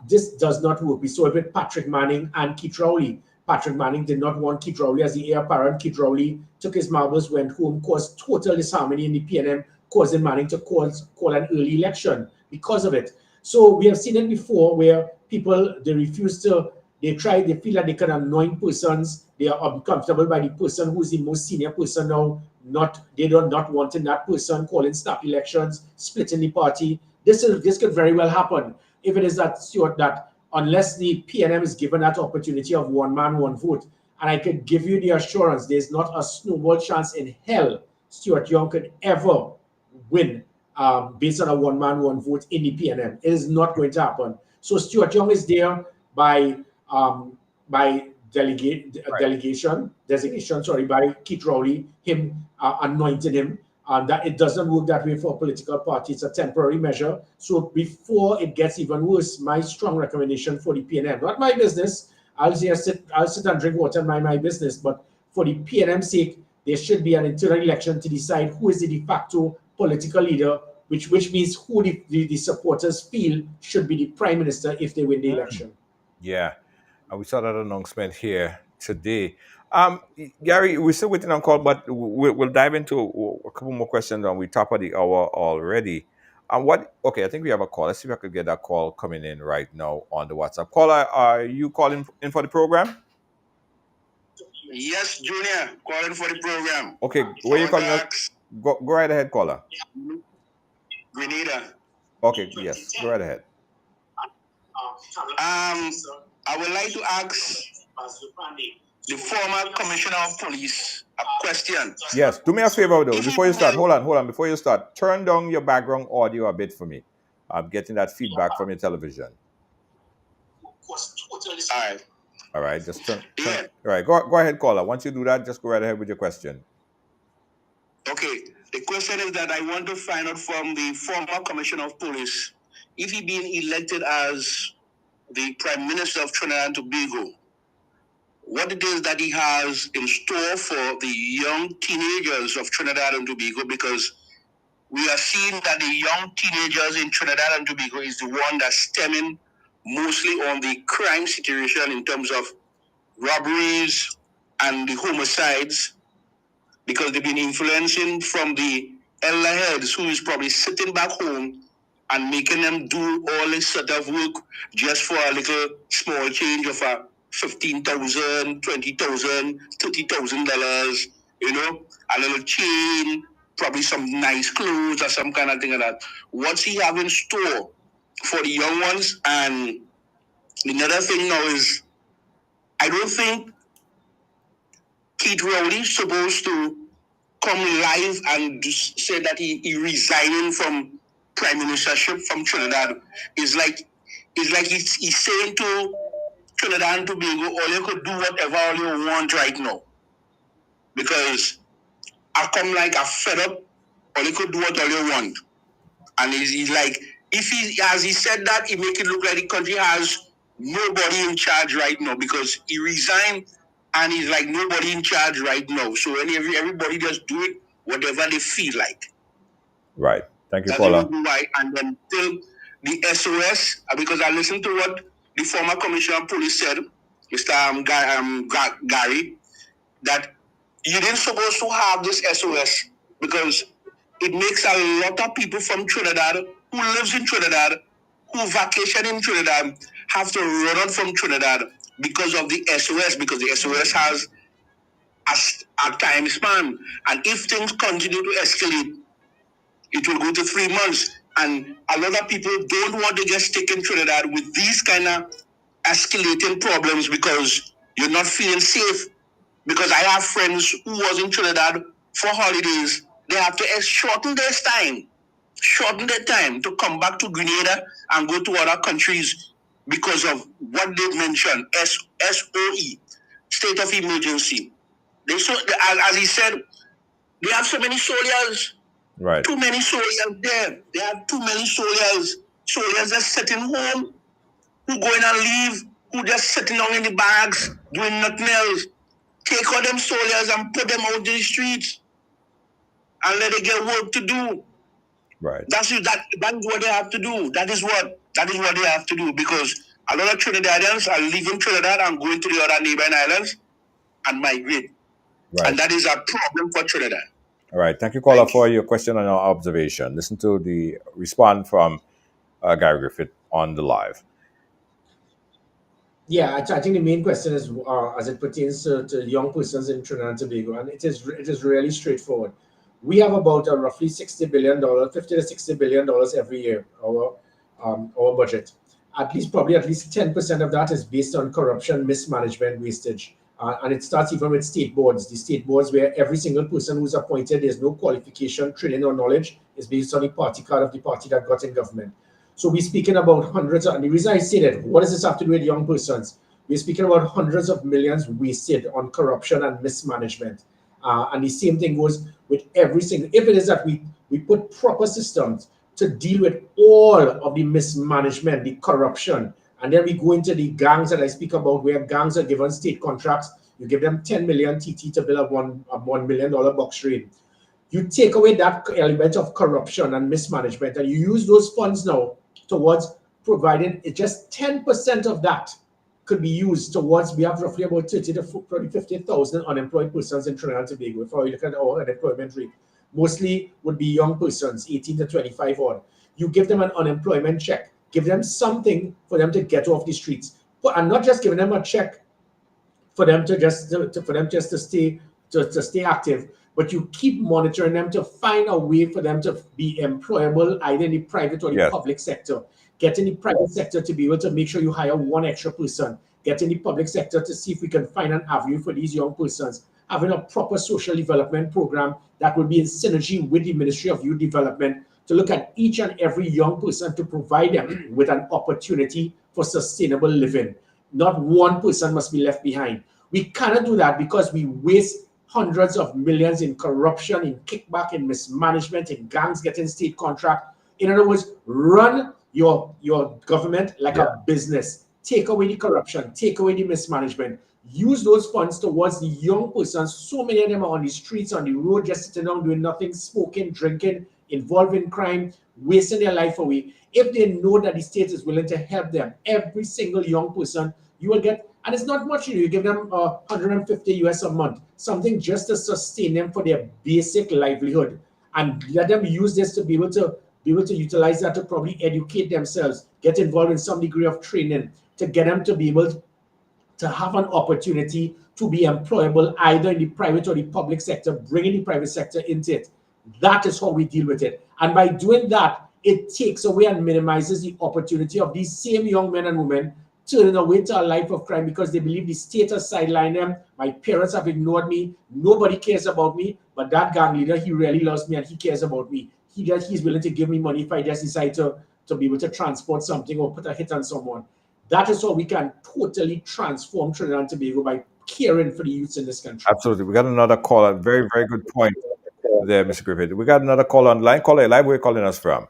This does not work. We saw it with Patrick Manning and Keith Rowley. Patrick Manning did not want Keith Rowley as the heir apparent. Keith Rowley took his marbles, went home, caused total disharmony in the PNM, causing Manning to call an early election because of it. So we have seen it before where people, they refuse to, they feel like they can anoint persons. They are uncomfortable by the person who's the most senior person now. They do not wanting that person, calling snap elections, splitting the party. This could very well happen if it is that unless the PNM is given that opportunity of one man, one vote. And I could give you the assurance there's not a snowball chance in hell Stuart Young could ever win based on a one man, one vote in the PNM. It is not going to happen. So Stuart Young is there by designation, by Keith Rowley, him anointing him. That it doesn't work that way for a political party. It's a temporary measure. So before it gets even worse, my strong recommendation for the PNM, not my business, I'll sit and drink water and mind my business, but for the PNM's sake, there should be an internal election to decide who is the de facto political leader, which means who the supporters feel should be the prime minister if they win the election. Yeah. We saw that announcement here today. Gary, we're still waiting on call, but we'll dive into a couple more questions on we top of the hour already. And what? Okay, I think we have a call. Let's see if I could get that call coming in right now on the WhatsApp. Caller, are you calling in for the program? Yes, Junior, calling for the program. Okay, where you calling us? Go right ahead, caller. Grenada. Okay, yes, go right ahead. I would like to ask the former commissioner of police a question. Yes, do me a favor though. Before you start, hold on. Before you start, turn down your background audio a bit for me. I'm getting that feedback from your television. All right, just turn. All right, go ahead, caller. Once you do that, just go right ahead with your question. Okay, the question is that I want to find out from the former commissioner of police, if he being elected as the Prime Minister of Trinidad and Tobago, what it is that he has in store for the young teenagers of Trinidad and Tobago, because we are seeing that the young teenagers in Trinidad and Tobago is the one that's stemming mostly on the crime situation in terms of robberies and the homicides, because they've been influencing from the elder heads who is probably sitting back home and making them do all this sort of work just for a little small change of a $15,000, $20,000, $30,000, you know, a little chain, probably some nice clothes or some kind of thing like that. What's he have in store for the young ones? And another thing now is, I don't think Keith Rowley is supposed to come live and say that he resigning from prime ministership from Trinidad. It's like he's saying to Trinidad and Tobago, all you could do whatever all you want right now. Because I come like a fed up, all you could do what all you want. And he's like, if he, as he said that, he make it look like the country has nobody in charge right now, because he resigned and he's like nobody in charge right now. So everybody just do it whatever they feel like. Right. Thank you, caller. Why. And then till the SOS, because I listened to what the former commissioner of police said, Mr. Gary, that you didn't supposed to have this SOS because it makes a lot of people from Trinidad who lives in Trinidad, who vacation in Trinidad, have to run out from Trinidad because of the SOS, because the SOS has a time span. And if things continue to escalate, it will go to 3 months. And a lot of people don't want to get stuck in Trinidad with these kind of escalating problems because you're not feeling safe. Because I have friends who was in Trinidad for holidays. They have to shorten their time to come back to Grenada and go to other countries because of what they mentioned, SOE, state of emergency. As he said, they have so many soldiers. Right. Too many soldiers there. They have too many soldiers. Soldiers just sitting home, who going and leave, who just sitting down in the barracks, doing nothing else. Take all them soldiers and put them out in the streets and let them get work to do. Right. That's what they have to do. That is what they have to do, because a lot of Trinidadians are leaving Trinidad and going to the other neighboring islands and migrate. Right. And that is a problem for Trinidad. All right. Thank you, caller, for your question and your observation. Listen to the response from Gary Griffith on the live. Yeah, I think the main question is as it pertains to young persons in Trinidad and Tobago, and it is really straightforward. We have about roughly $50 to $60 billion every year, our budget. At least 10% of that is based on corruption, mismanagement, wastage. And it starts even with state boards. The state boards where every single person who's appointed, there's no qualification, training, or knowledge, is based on the party card of the party that got in government. So we're speaking about hundreds of, and the reason I say that, what does this have to do with young persons? We're speaking about hundreds of millions wasted on corruption and mismanagement. And the same thing goes with every single, if it is that we put proper systems to deal with all of the mismanagement, the corruption, and then we go into the gangs that I speak about, where gangs are given state contracts. You give them 10 million TT to build a $1 million box trade. You take away that element of corruption and mismanagement, and you use those funds now towards providing just 10% of that could be used towards, we have roughly about 30 to 50,000 unemployed persons in Trinidad and Tobago. If I look at our unemployment rate, mostly would be young persons, 18 to 25 odd. You give them an unemployment check, give them something for them to get off the streets, and not just giving them a check for them to just to stay active, but you keep monitoring them to find a way for them to be employable either in the private or the Yes. public sector. Get in the private sector to be able to make sure you hire one extra person. Get in the public sector to see if we can find an avenue for these young persons. Having a proper social development program that will be in synergy with the Ministry of Youth Development to look at each and every young person to provide them with an opportunity for sustainable living. Not one person must be left behind. We cannot do that because we waste hundreds of millions in corruption, in kickback, in mismanagement, in gangs getting state contract. In other words, run your government like a business. Take away the corruption, take away the mismanagement. Use those funds towards the young persons. So many of them are on the streets, on the road, just sitting down doing nothing, smoking, drinking, involved in crime, wasting their life away. If they know that the state is willing to help them, every single young person, you will get, and it's not much, you give them 150 US a month, something just to sustain them for their basic livelihood, and let them use this to be able to utilize that to probably educate themselves, get involved in some degree of training, to get them to be able to have an opportunity to be employable either in the private or the public sector, bringing the private sector into it. That is how we deal with it. And by doing that, it takes away and minimizes the opportunity of these same young men and women turning away to a life of crime because they believe the state has sidelined them. My parents have ignored me. Nobody cares about me. But that gang leader, he really loves me and he cares about me. He's willing to give me money if I just decide to be able to transport something or put a hit on someone. That is how we can totally transform Trinidad and Tobago, by caring for the youths in this country. Absolutely. We got another call. A very, very good point there, Mr. Griffith. We got another call online. Caller live. Where are you calling us from?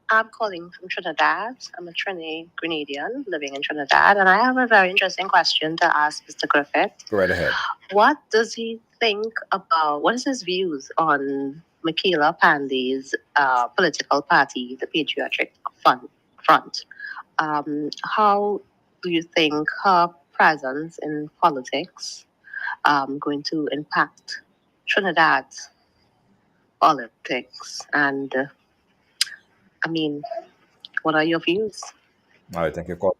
I'm calling from Trinidad. I'm a Grenadian living in Trinidad, and I have a very interesting question to ask Mr. Griffith. Go right ahead. What does he think about, what is his views on Michaela Pandy's political party, the Patriotic Front? How do you think her presence in politics going to impact Trinidad's politics? And I mean, what are your views? All right, thank you. Call.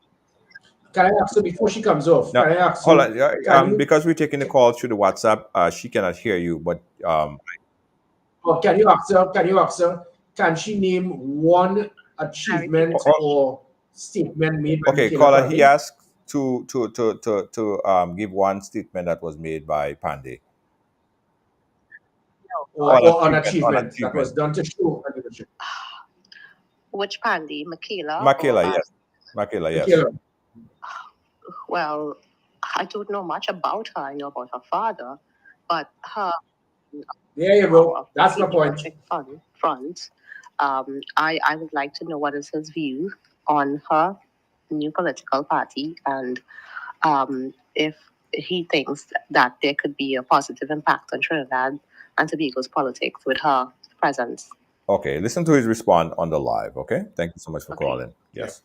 Can I ask her before she comes off? No, can I ask hold you, on. Because we're taking the call through the WhatsApp, she cannot hear you. But can you ask her? Can she name one achievement or statement made by okay, Michaela caller, Pandy? he asked to give one statement that was made by Pandy. Or an achievement that was done to show her leadership. Which Pandy? Michaela? Michaela, yes. Michaela, yes. Michaela. Well, I don't know much about her. I know about her father, but her. There you go. That's my point. Front. I would like to know what is his view on her new political party, and if he thinks that there could be a positive impact on Trinidad and Tobago's politics with her presence. Okay, listen to his response on the live, okay? Thank you so much for calling. Yes.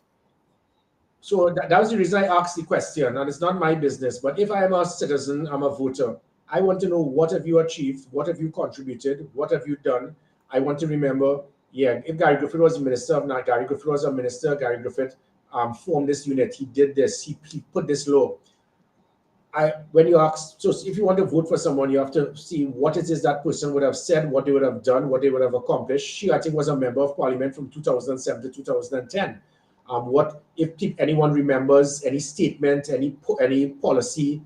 So that was the reason I asked the question, and it's not my business, but if I am a citizen, I'm a voter, I want to know, what have you achieved? What have you contributed? What have you done? I want to remember, if Gary Griffith was a minister, Gary Griffith was a minister, Gary Griffith formed this unit, he did this, he put this law. When you ask, so if you want to vote for someone, you have to see what it is that person would have said, what they would have done, what they would have accomplished. She, I think, was a member of parliament from 2007 to 2010. What if anyone remembers any statement, any policy,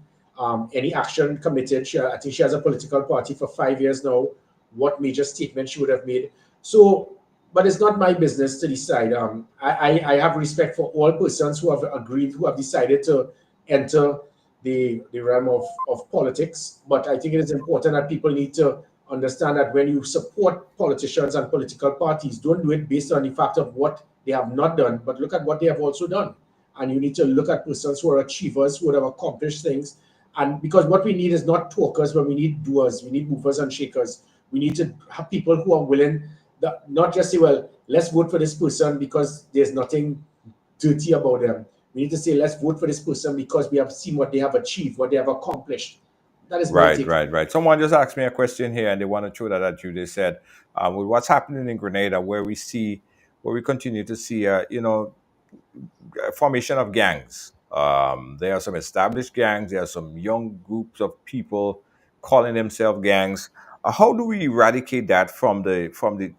any action committed? I think she has a political party for 5 years now. What major statement she would have made? So, but it's not my business to decide. I have respect for all persons who have agreed, who have decided to enter the realm of politics. But I think it is important that people need to understand that when you support politicians and political parties, don't do it based on the fact of what they have not done, but look at what they have also done. And you need to look at persons who are achievers, who have accomplished things. And because what we need is not talkers, but we need doers. We need movers and shakers. We need to have people who are willing, not just say, well, let's vote for this person because there's nothing dirty about them. We need to say, let's vote for this person because we have seen what they have achieved, what they have accomplished. That is right. Someone just asked me a question here, and they want to throw that at you. They said, with what's happening in Grenada, where we see where we continue to see, formation of gangs. There are some established gangs. There are some young groups of people calling themselves gangs. How do we eradicate that from the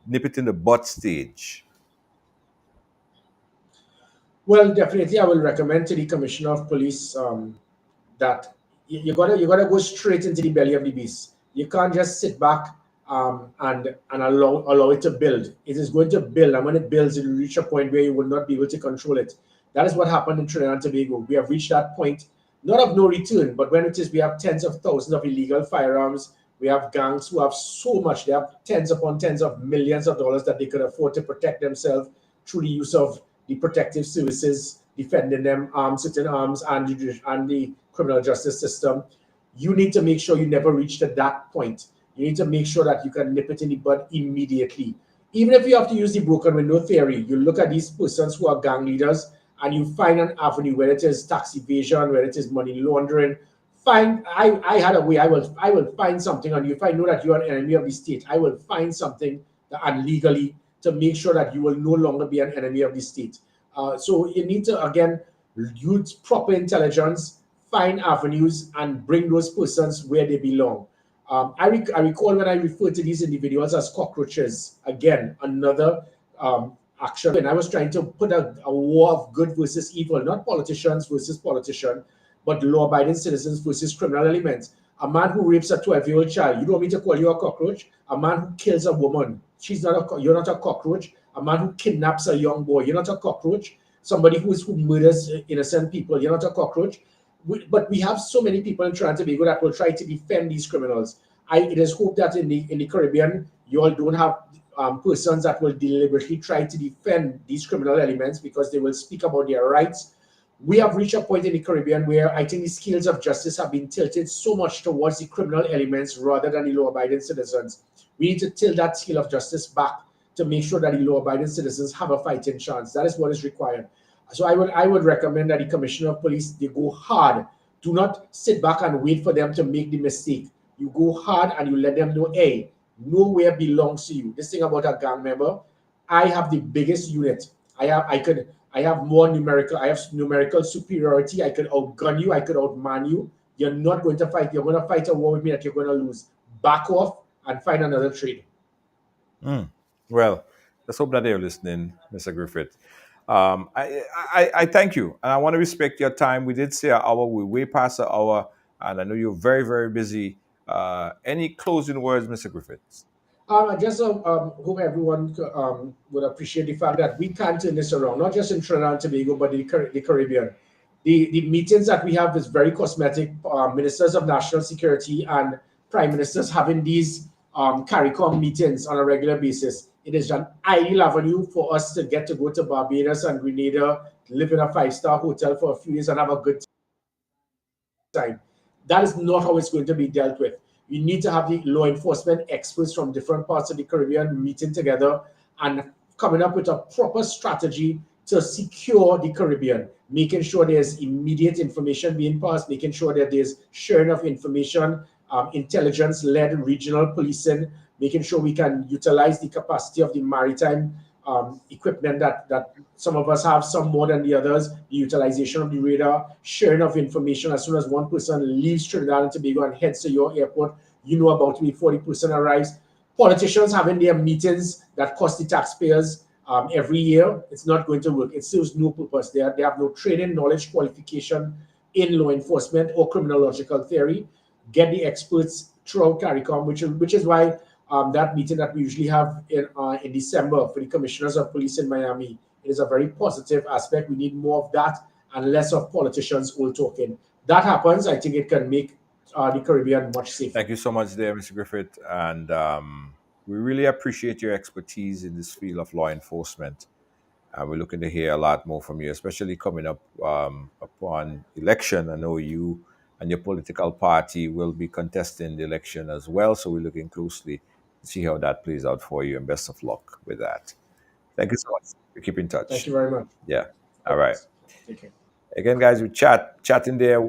nip it in the butt stage? Well, definitely, I will recommend to the Commissioner of Police that you gotta go straight into the belly of the beast. You can't just sit back and allow it to build. It is going to build, and when it builds, it will reach a point where you will not be able to control it. That is what happened in Trinidad and Tobago. We have reached that point, not of no return, but when it is, we have tens of thousands of illegal firearms. We have gangs who have so much. They have tens upon tens of millions of dollars that they could afford to protect themselves through the use of the protective services, defending them, certain arms, and the criminal justice system. You need to make sure you never reach to that point. You need to make sure that you can nip it in the bud immediately. Even if you have to use the broken window theory, you look at these persons who are gang leaders and you find an avenue, whether it is tax evasion, whether it is money laundering. I had a way. I will find something, and if I know that you are an enemy of the state, I will find something that, and legally, to make sure that you will no longer be an enemy of the state. So you need to again use proper intelligence, find avenues, and bring those persons where they belong. I recall when I refer to these individuals as cockroaches. Again, another action. And I was trying to put a war of good versus evil, not politicians versus politician, but law-abiding citizens versus criminal elements. A man who rapes a 12-year-old child, you don't want me to call you a cockroach? A man who kills a woman, you're not a cockroach. A man who kidnaps a young boy, you're not a cockroach. Somebody who murders innocent people, you're not a cockroach. But we have so many people in Trinidad and Tobago that will try to defend these criminals. It is hoped that in the Caribbean, you all don't have persons that will deliberately try to defend these criminal elements because they will speak about their rights. We have reached a point in the Caribbean where I think the scales of justice have been tilted so much towards the criminal elements rather than the law-abiding citizens. We need to tilt that scale of justice back to make sure that the law-abiding citizens have a fighting chance. That is what is required. So I would recommend that the Commissioner of Police, they go hard. Do not sit back and wait for them to make the mistake. You go hard and you let them know, hey, nowhere belongs to you. This thing about a gang member, I have the biggest unit. I have numerical superiority. I could outgun you, I could outman you. You're not going to fight. You're going to fight a war with me that you're going to lose. Back off and find another trade. Well, let's hope that they're listening, Mr. Griffith. I thank you, and I want to respect your time. We did say an hour, we're way past an hour, and I know you're very, very busy. Any closing words, Mr. Griffith? I just hope everyone would appreciate the fact that we can turn this around, not just in Trinidad and Tobago, but the Caribbean. The meetings that we have is very cosmetic. Ministers of national security and prime ministers having these CARICOM meetings on a regular basis. It is an ideal avenue for us to get to go to Barbados and Grenada, live in a 5-star hotel for a few days and have a good time. That is not how it's going to be dealt with. You need to have the law enforcement experts from different parts of the Caribbean meeting together and coming up with a proper strategy to secure the Caribbean, making sure there's immediate information being passed, making sure that there's sharing of information, intelligence-led regional policing, making sure we can utilize the capacity of the maritime equipment that some of us have, some more than the others, the utilization of the radar, sharing of information. As soon as one person leaves Trinidad and Tobago and heads to your airport, you know about me before the person arrives. Politicians having their meetings that cost the taxpayers every year, it's not going to work. It serves no purpose. They have no training, knowledge, qualification in law enforcement or criminological theory. Get the experts throughout CARICOM, which is why that meeting that we usually have in December for the commissioners of police in Miami, it is a very positive aspect. We need more of that and less of politicians all talking. That happens, I think it can make the Caribbean much safer. Thank you so much there, Mr. Griffith. And we really appreciate your expertise in this field of law enforcement. And we're looking to hear a lot more from you, especially coming up upon election. I know you and your political party will be contesting the election as well. So we're looking closely to see how that plays out for you, and best of luck with that. Thank you so much. We keep in touch. Thank you very much. Yeah. All right. Take care. Again, guys, we chatting there.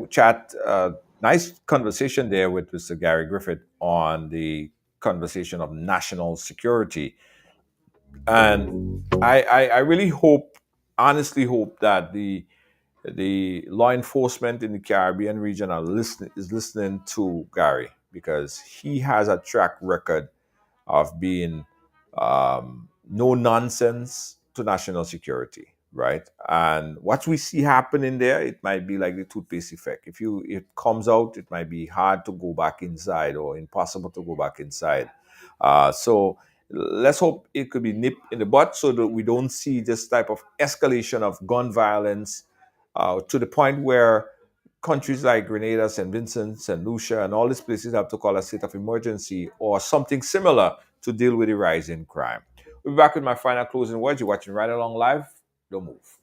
Nice conversation there with Mr. Gary Griffith on the conversation of national security. And I really hope, honestly hope, that the law enforcement in the Caribbean region is listening to Gary, because he has a track record of being no nonsense to national security, right? And what we see happening there, it might be like the toothpaste effect. If it comes out, it might be hard to go back inside or impossible to go back inside. So let's hope it could be nipped in the butt so that we don't see this type of escalation of gun violence to the point where countries like Grenada, St. Vincent, St. Lucia, and all these places have to call a state of emergency or something similar to deal with the rise in crime. We'll be back with my final closing words. You're watching Right Along Live. Don't move.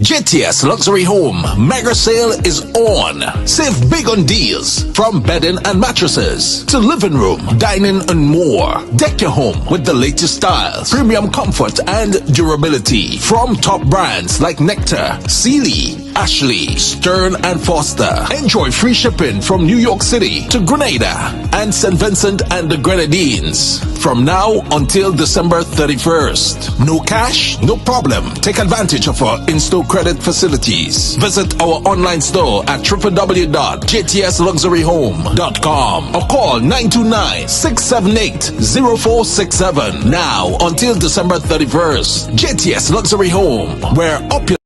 JTS Luxury Home Mega Sale is on. Save big on deals from bedding and mattresses to living room, dining and more. Deck your home with the latest styles, premium comfort and durability from top brands like Nectar, Sealy, Ashley, Stern and Foster. Enjoy free shipping from New York City to Grenada and St. Vincent and the Grenadines from now until December 31st. No cash? No problem. Take advantage of our in-store credit facilities. Visit our online store at www.jtsluxuryhome.com or call 929-678-0467 now until December 31st. JTS Luxury Home, where opulence.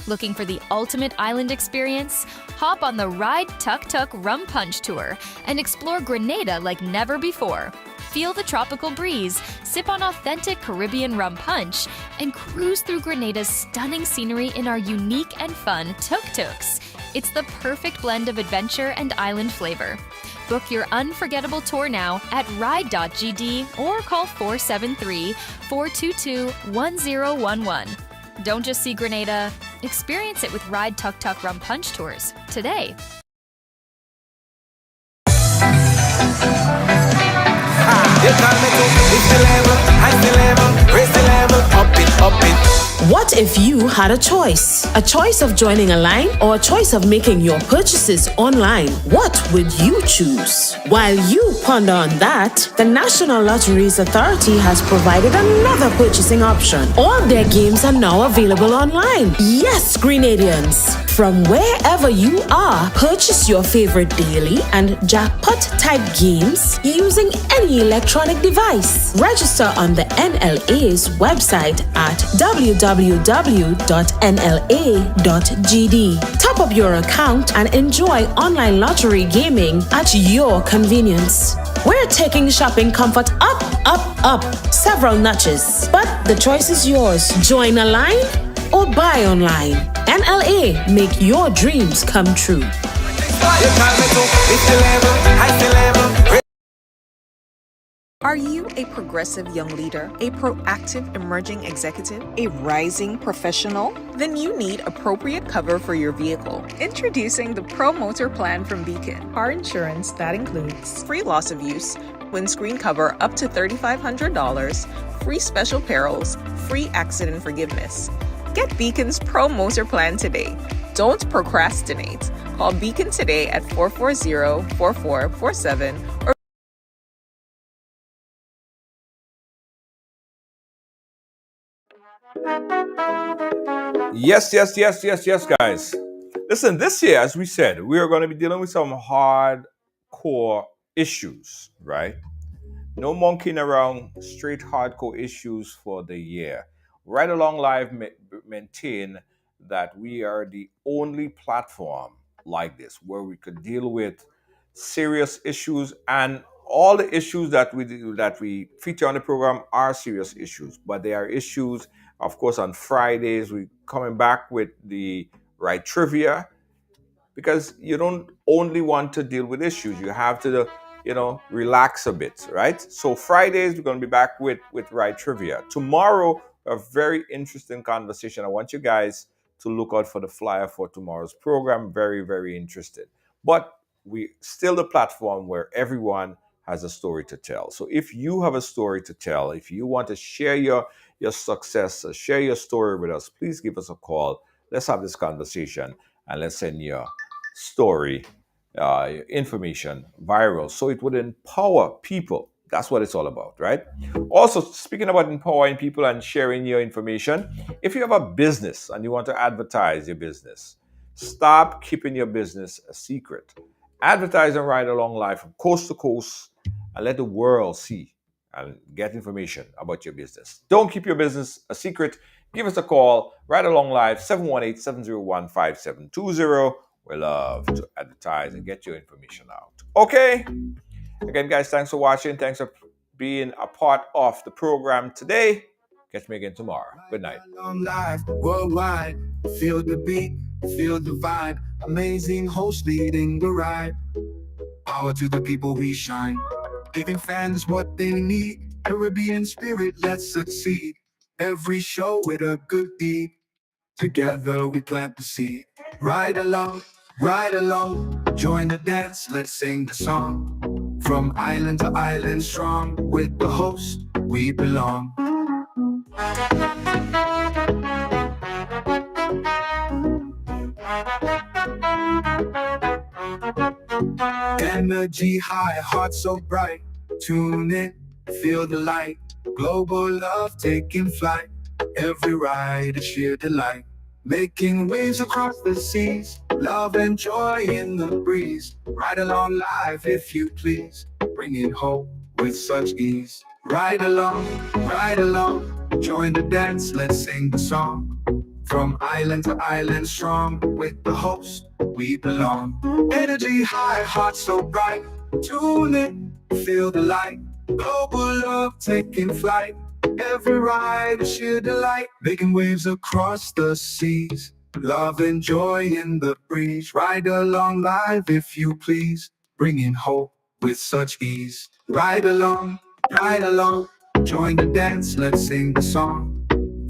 Looking for the ultimate island experience? Hop on the Ride Tuk Tuk Rum Punch Tour and explore Grenada like never before. Feel the tropical breeze, sip on authentic Caribbean rum punch, and cruise through Grenada's stunning scenery in our unique and fun tuk-tuks. It's the perfect blend of adventure and island flavor. Book your unforgettable tour now at ride.gd or call 473-422-1011. Don't just see Grenada, experience it with Ride Tuk Tuk Rum Punch Tours today. What if you had a choice? A choice of joining a line or a choice of making your purchases online? What would you choose? While you ponder on that, the National Lotteries Authority has provided another purchasing option. All their games are now available online. Yes, Grenadians! From wherever you are, purchase your favorite daily and jackpot type games using any electronic device. Register on the NLA's website at www.nla.gd. Top up your account and enjoy online lottery gaming at your convenience. We're taking shopping comfort up, several notches. But the choice is yours. Join a line or buy online. NLA, make your dreams come true. Are you a progressive young leader, a proactive emerging executive, a rising professional? Then you need appropriate cover for your vehicle. Introducing the Pro Motor Plan from Beacon. Car insurance that includes free loss of use, windscreen cover up to $3,500, free special perils, free accident forgiveness. Get Beacon's Pro Motor Plan today. Don't procrastinate. Call Beacon today at 440-4447 or Yes, guys. Listen, this year, as we said, we are going to be dealing with some hardcore issues, right? No monkeying around, straight hardcore issues for the year. Right Along Live maintain that we are the only platform like this where we could deal with serious issues and all the issues that we feature on the program are serious issues, but they are issues. Of course, on Fridays we coming back with the right trivia, because you don't only want to deal with issues. You have to, relax a bit, right? So Fridays we're going to be back with right trivia. Tomorrow, a very interesting conversation. I want you guys to look out for the flyer for tomorrow's program. Very, very interested. But we still the platform where everyone has a story to tell. So if you have a story to tell, if you want to share your success, share your story with us, please give us a call. Let's have this conversation and let's send your story, information viral, so it would empower people. That's what it's all about, right? Also, speaking about empowering people and sharing your information, if you have a business and you want to advertise your business, stop keeping your business a secret. Advertise and Ride Along Live from coast to coast and let the world see and get information about your business. Don't keep your business a secret. Give us a call, Ride Along Live, 718-701-5720. We love to advertise and get your information out. Okay? Again, guys, thanks for watching. Thanks for being a part of the program today. Catch me again tomorrow. Good night. Long life, worldwide. Feel the beat, feel the vibe. Amazing host leading the ride. Power to the people we shine. Giving fans what they need. Caribbean spirit, let's succeed. Every show with a good deed. Together we plant the seed. Ride along, join the dance, let's sing the song. From island to island strong, with the host we belong. Energy high, heart so bright. Tune in, feel the light. Global love taking flight. Every ride a sheer delight. Making waves across the seas. Love and joy in the breeze. Ride along live if you please. Bringing hope with such ease. Ride along, join the dance, let's sing the song. From island to island strong, with the host we belong. Energy high, heart so bright. Tune in, feel the light. Global love taking flight. Every ride a sheer delight. Making waves across the seas. Love and joy in the breeze. Ride along live if you please. Bringing hope with such ease. Ride along, join the dance, let's sing the song.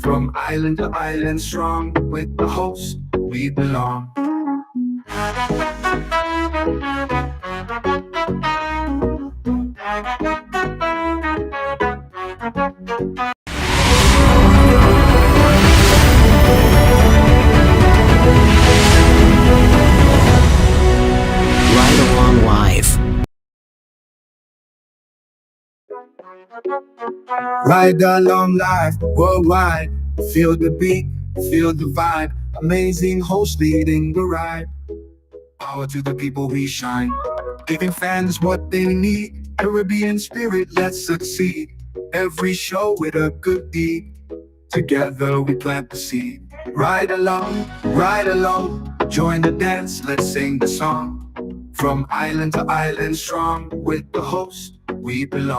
From island to island strong, with the host we belong. Ride Along Live. Ride along live, worldwide. Feel the beat, feel the vibe. Amazing host leading the ride. Power to the people we shine. Giving fans what they need. Caribbean spirit, let's succeed. Every show with a good deed. Together we plant the seed. Ride along, join the dance, let's sing the song. From island to island strong, with the host we belong.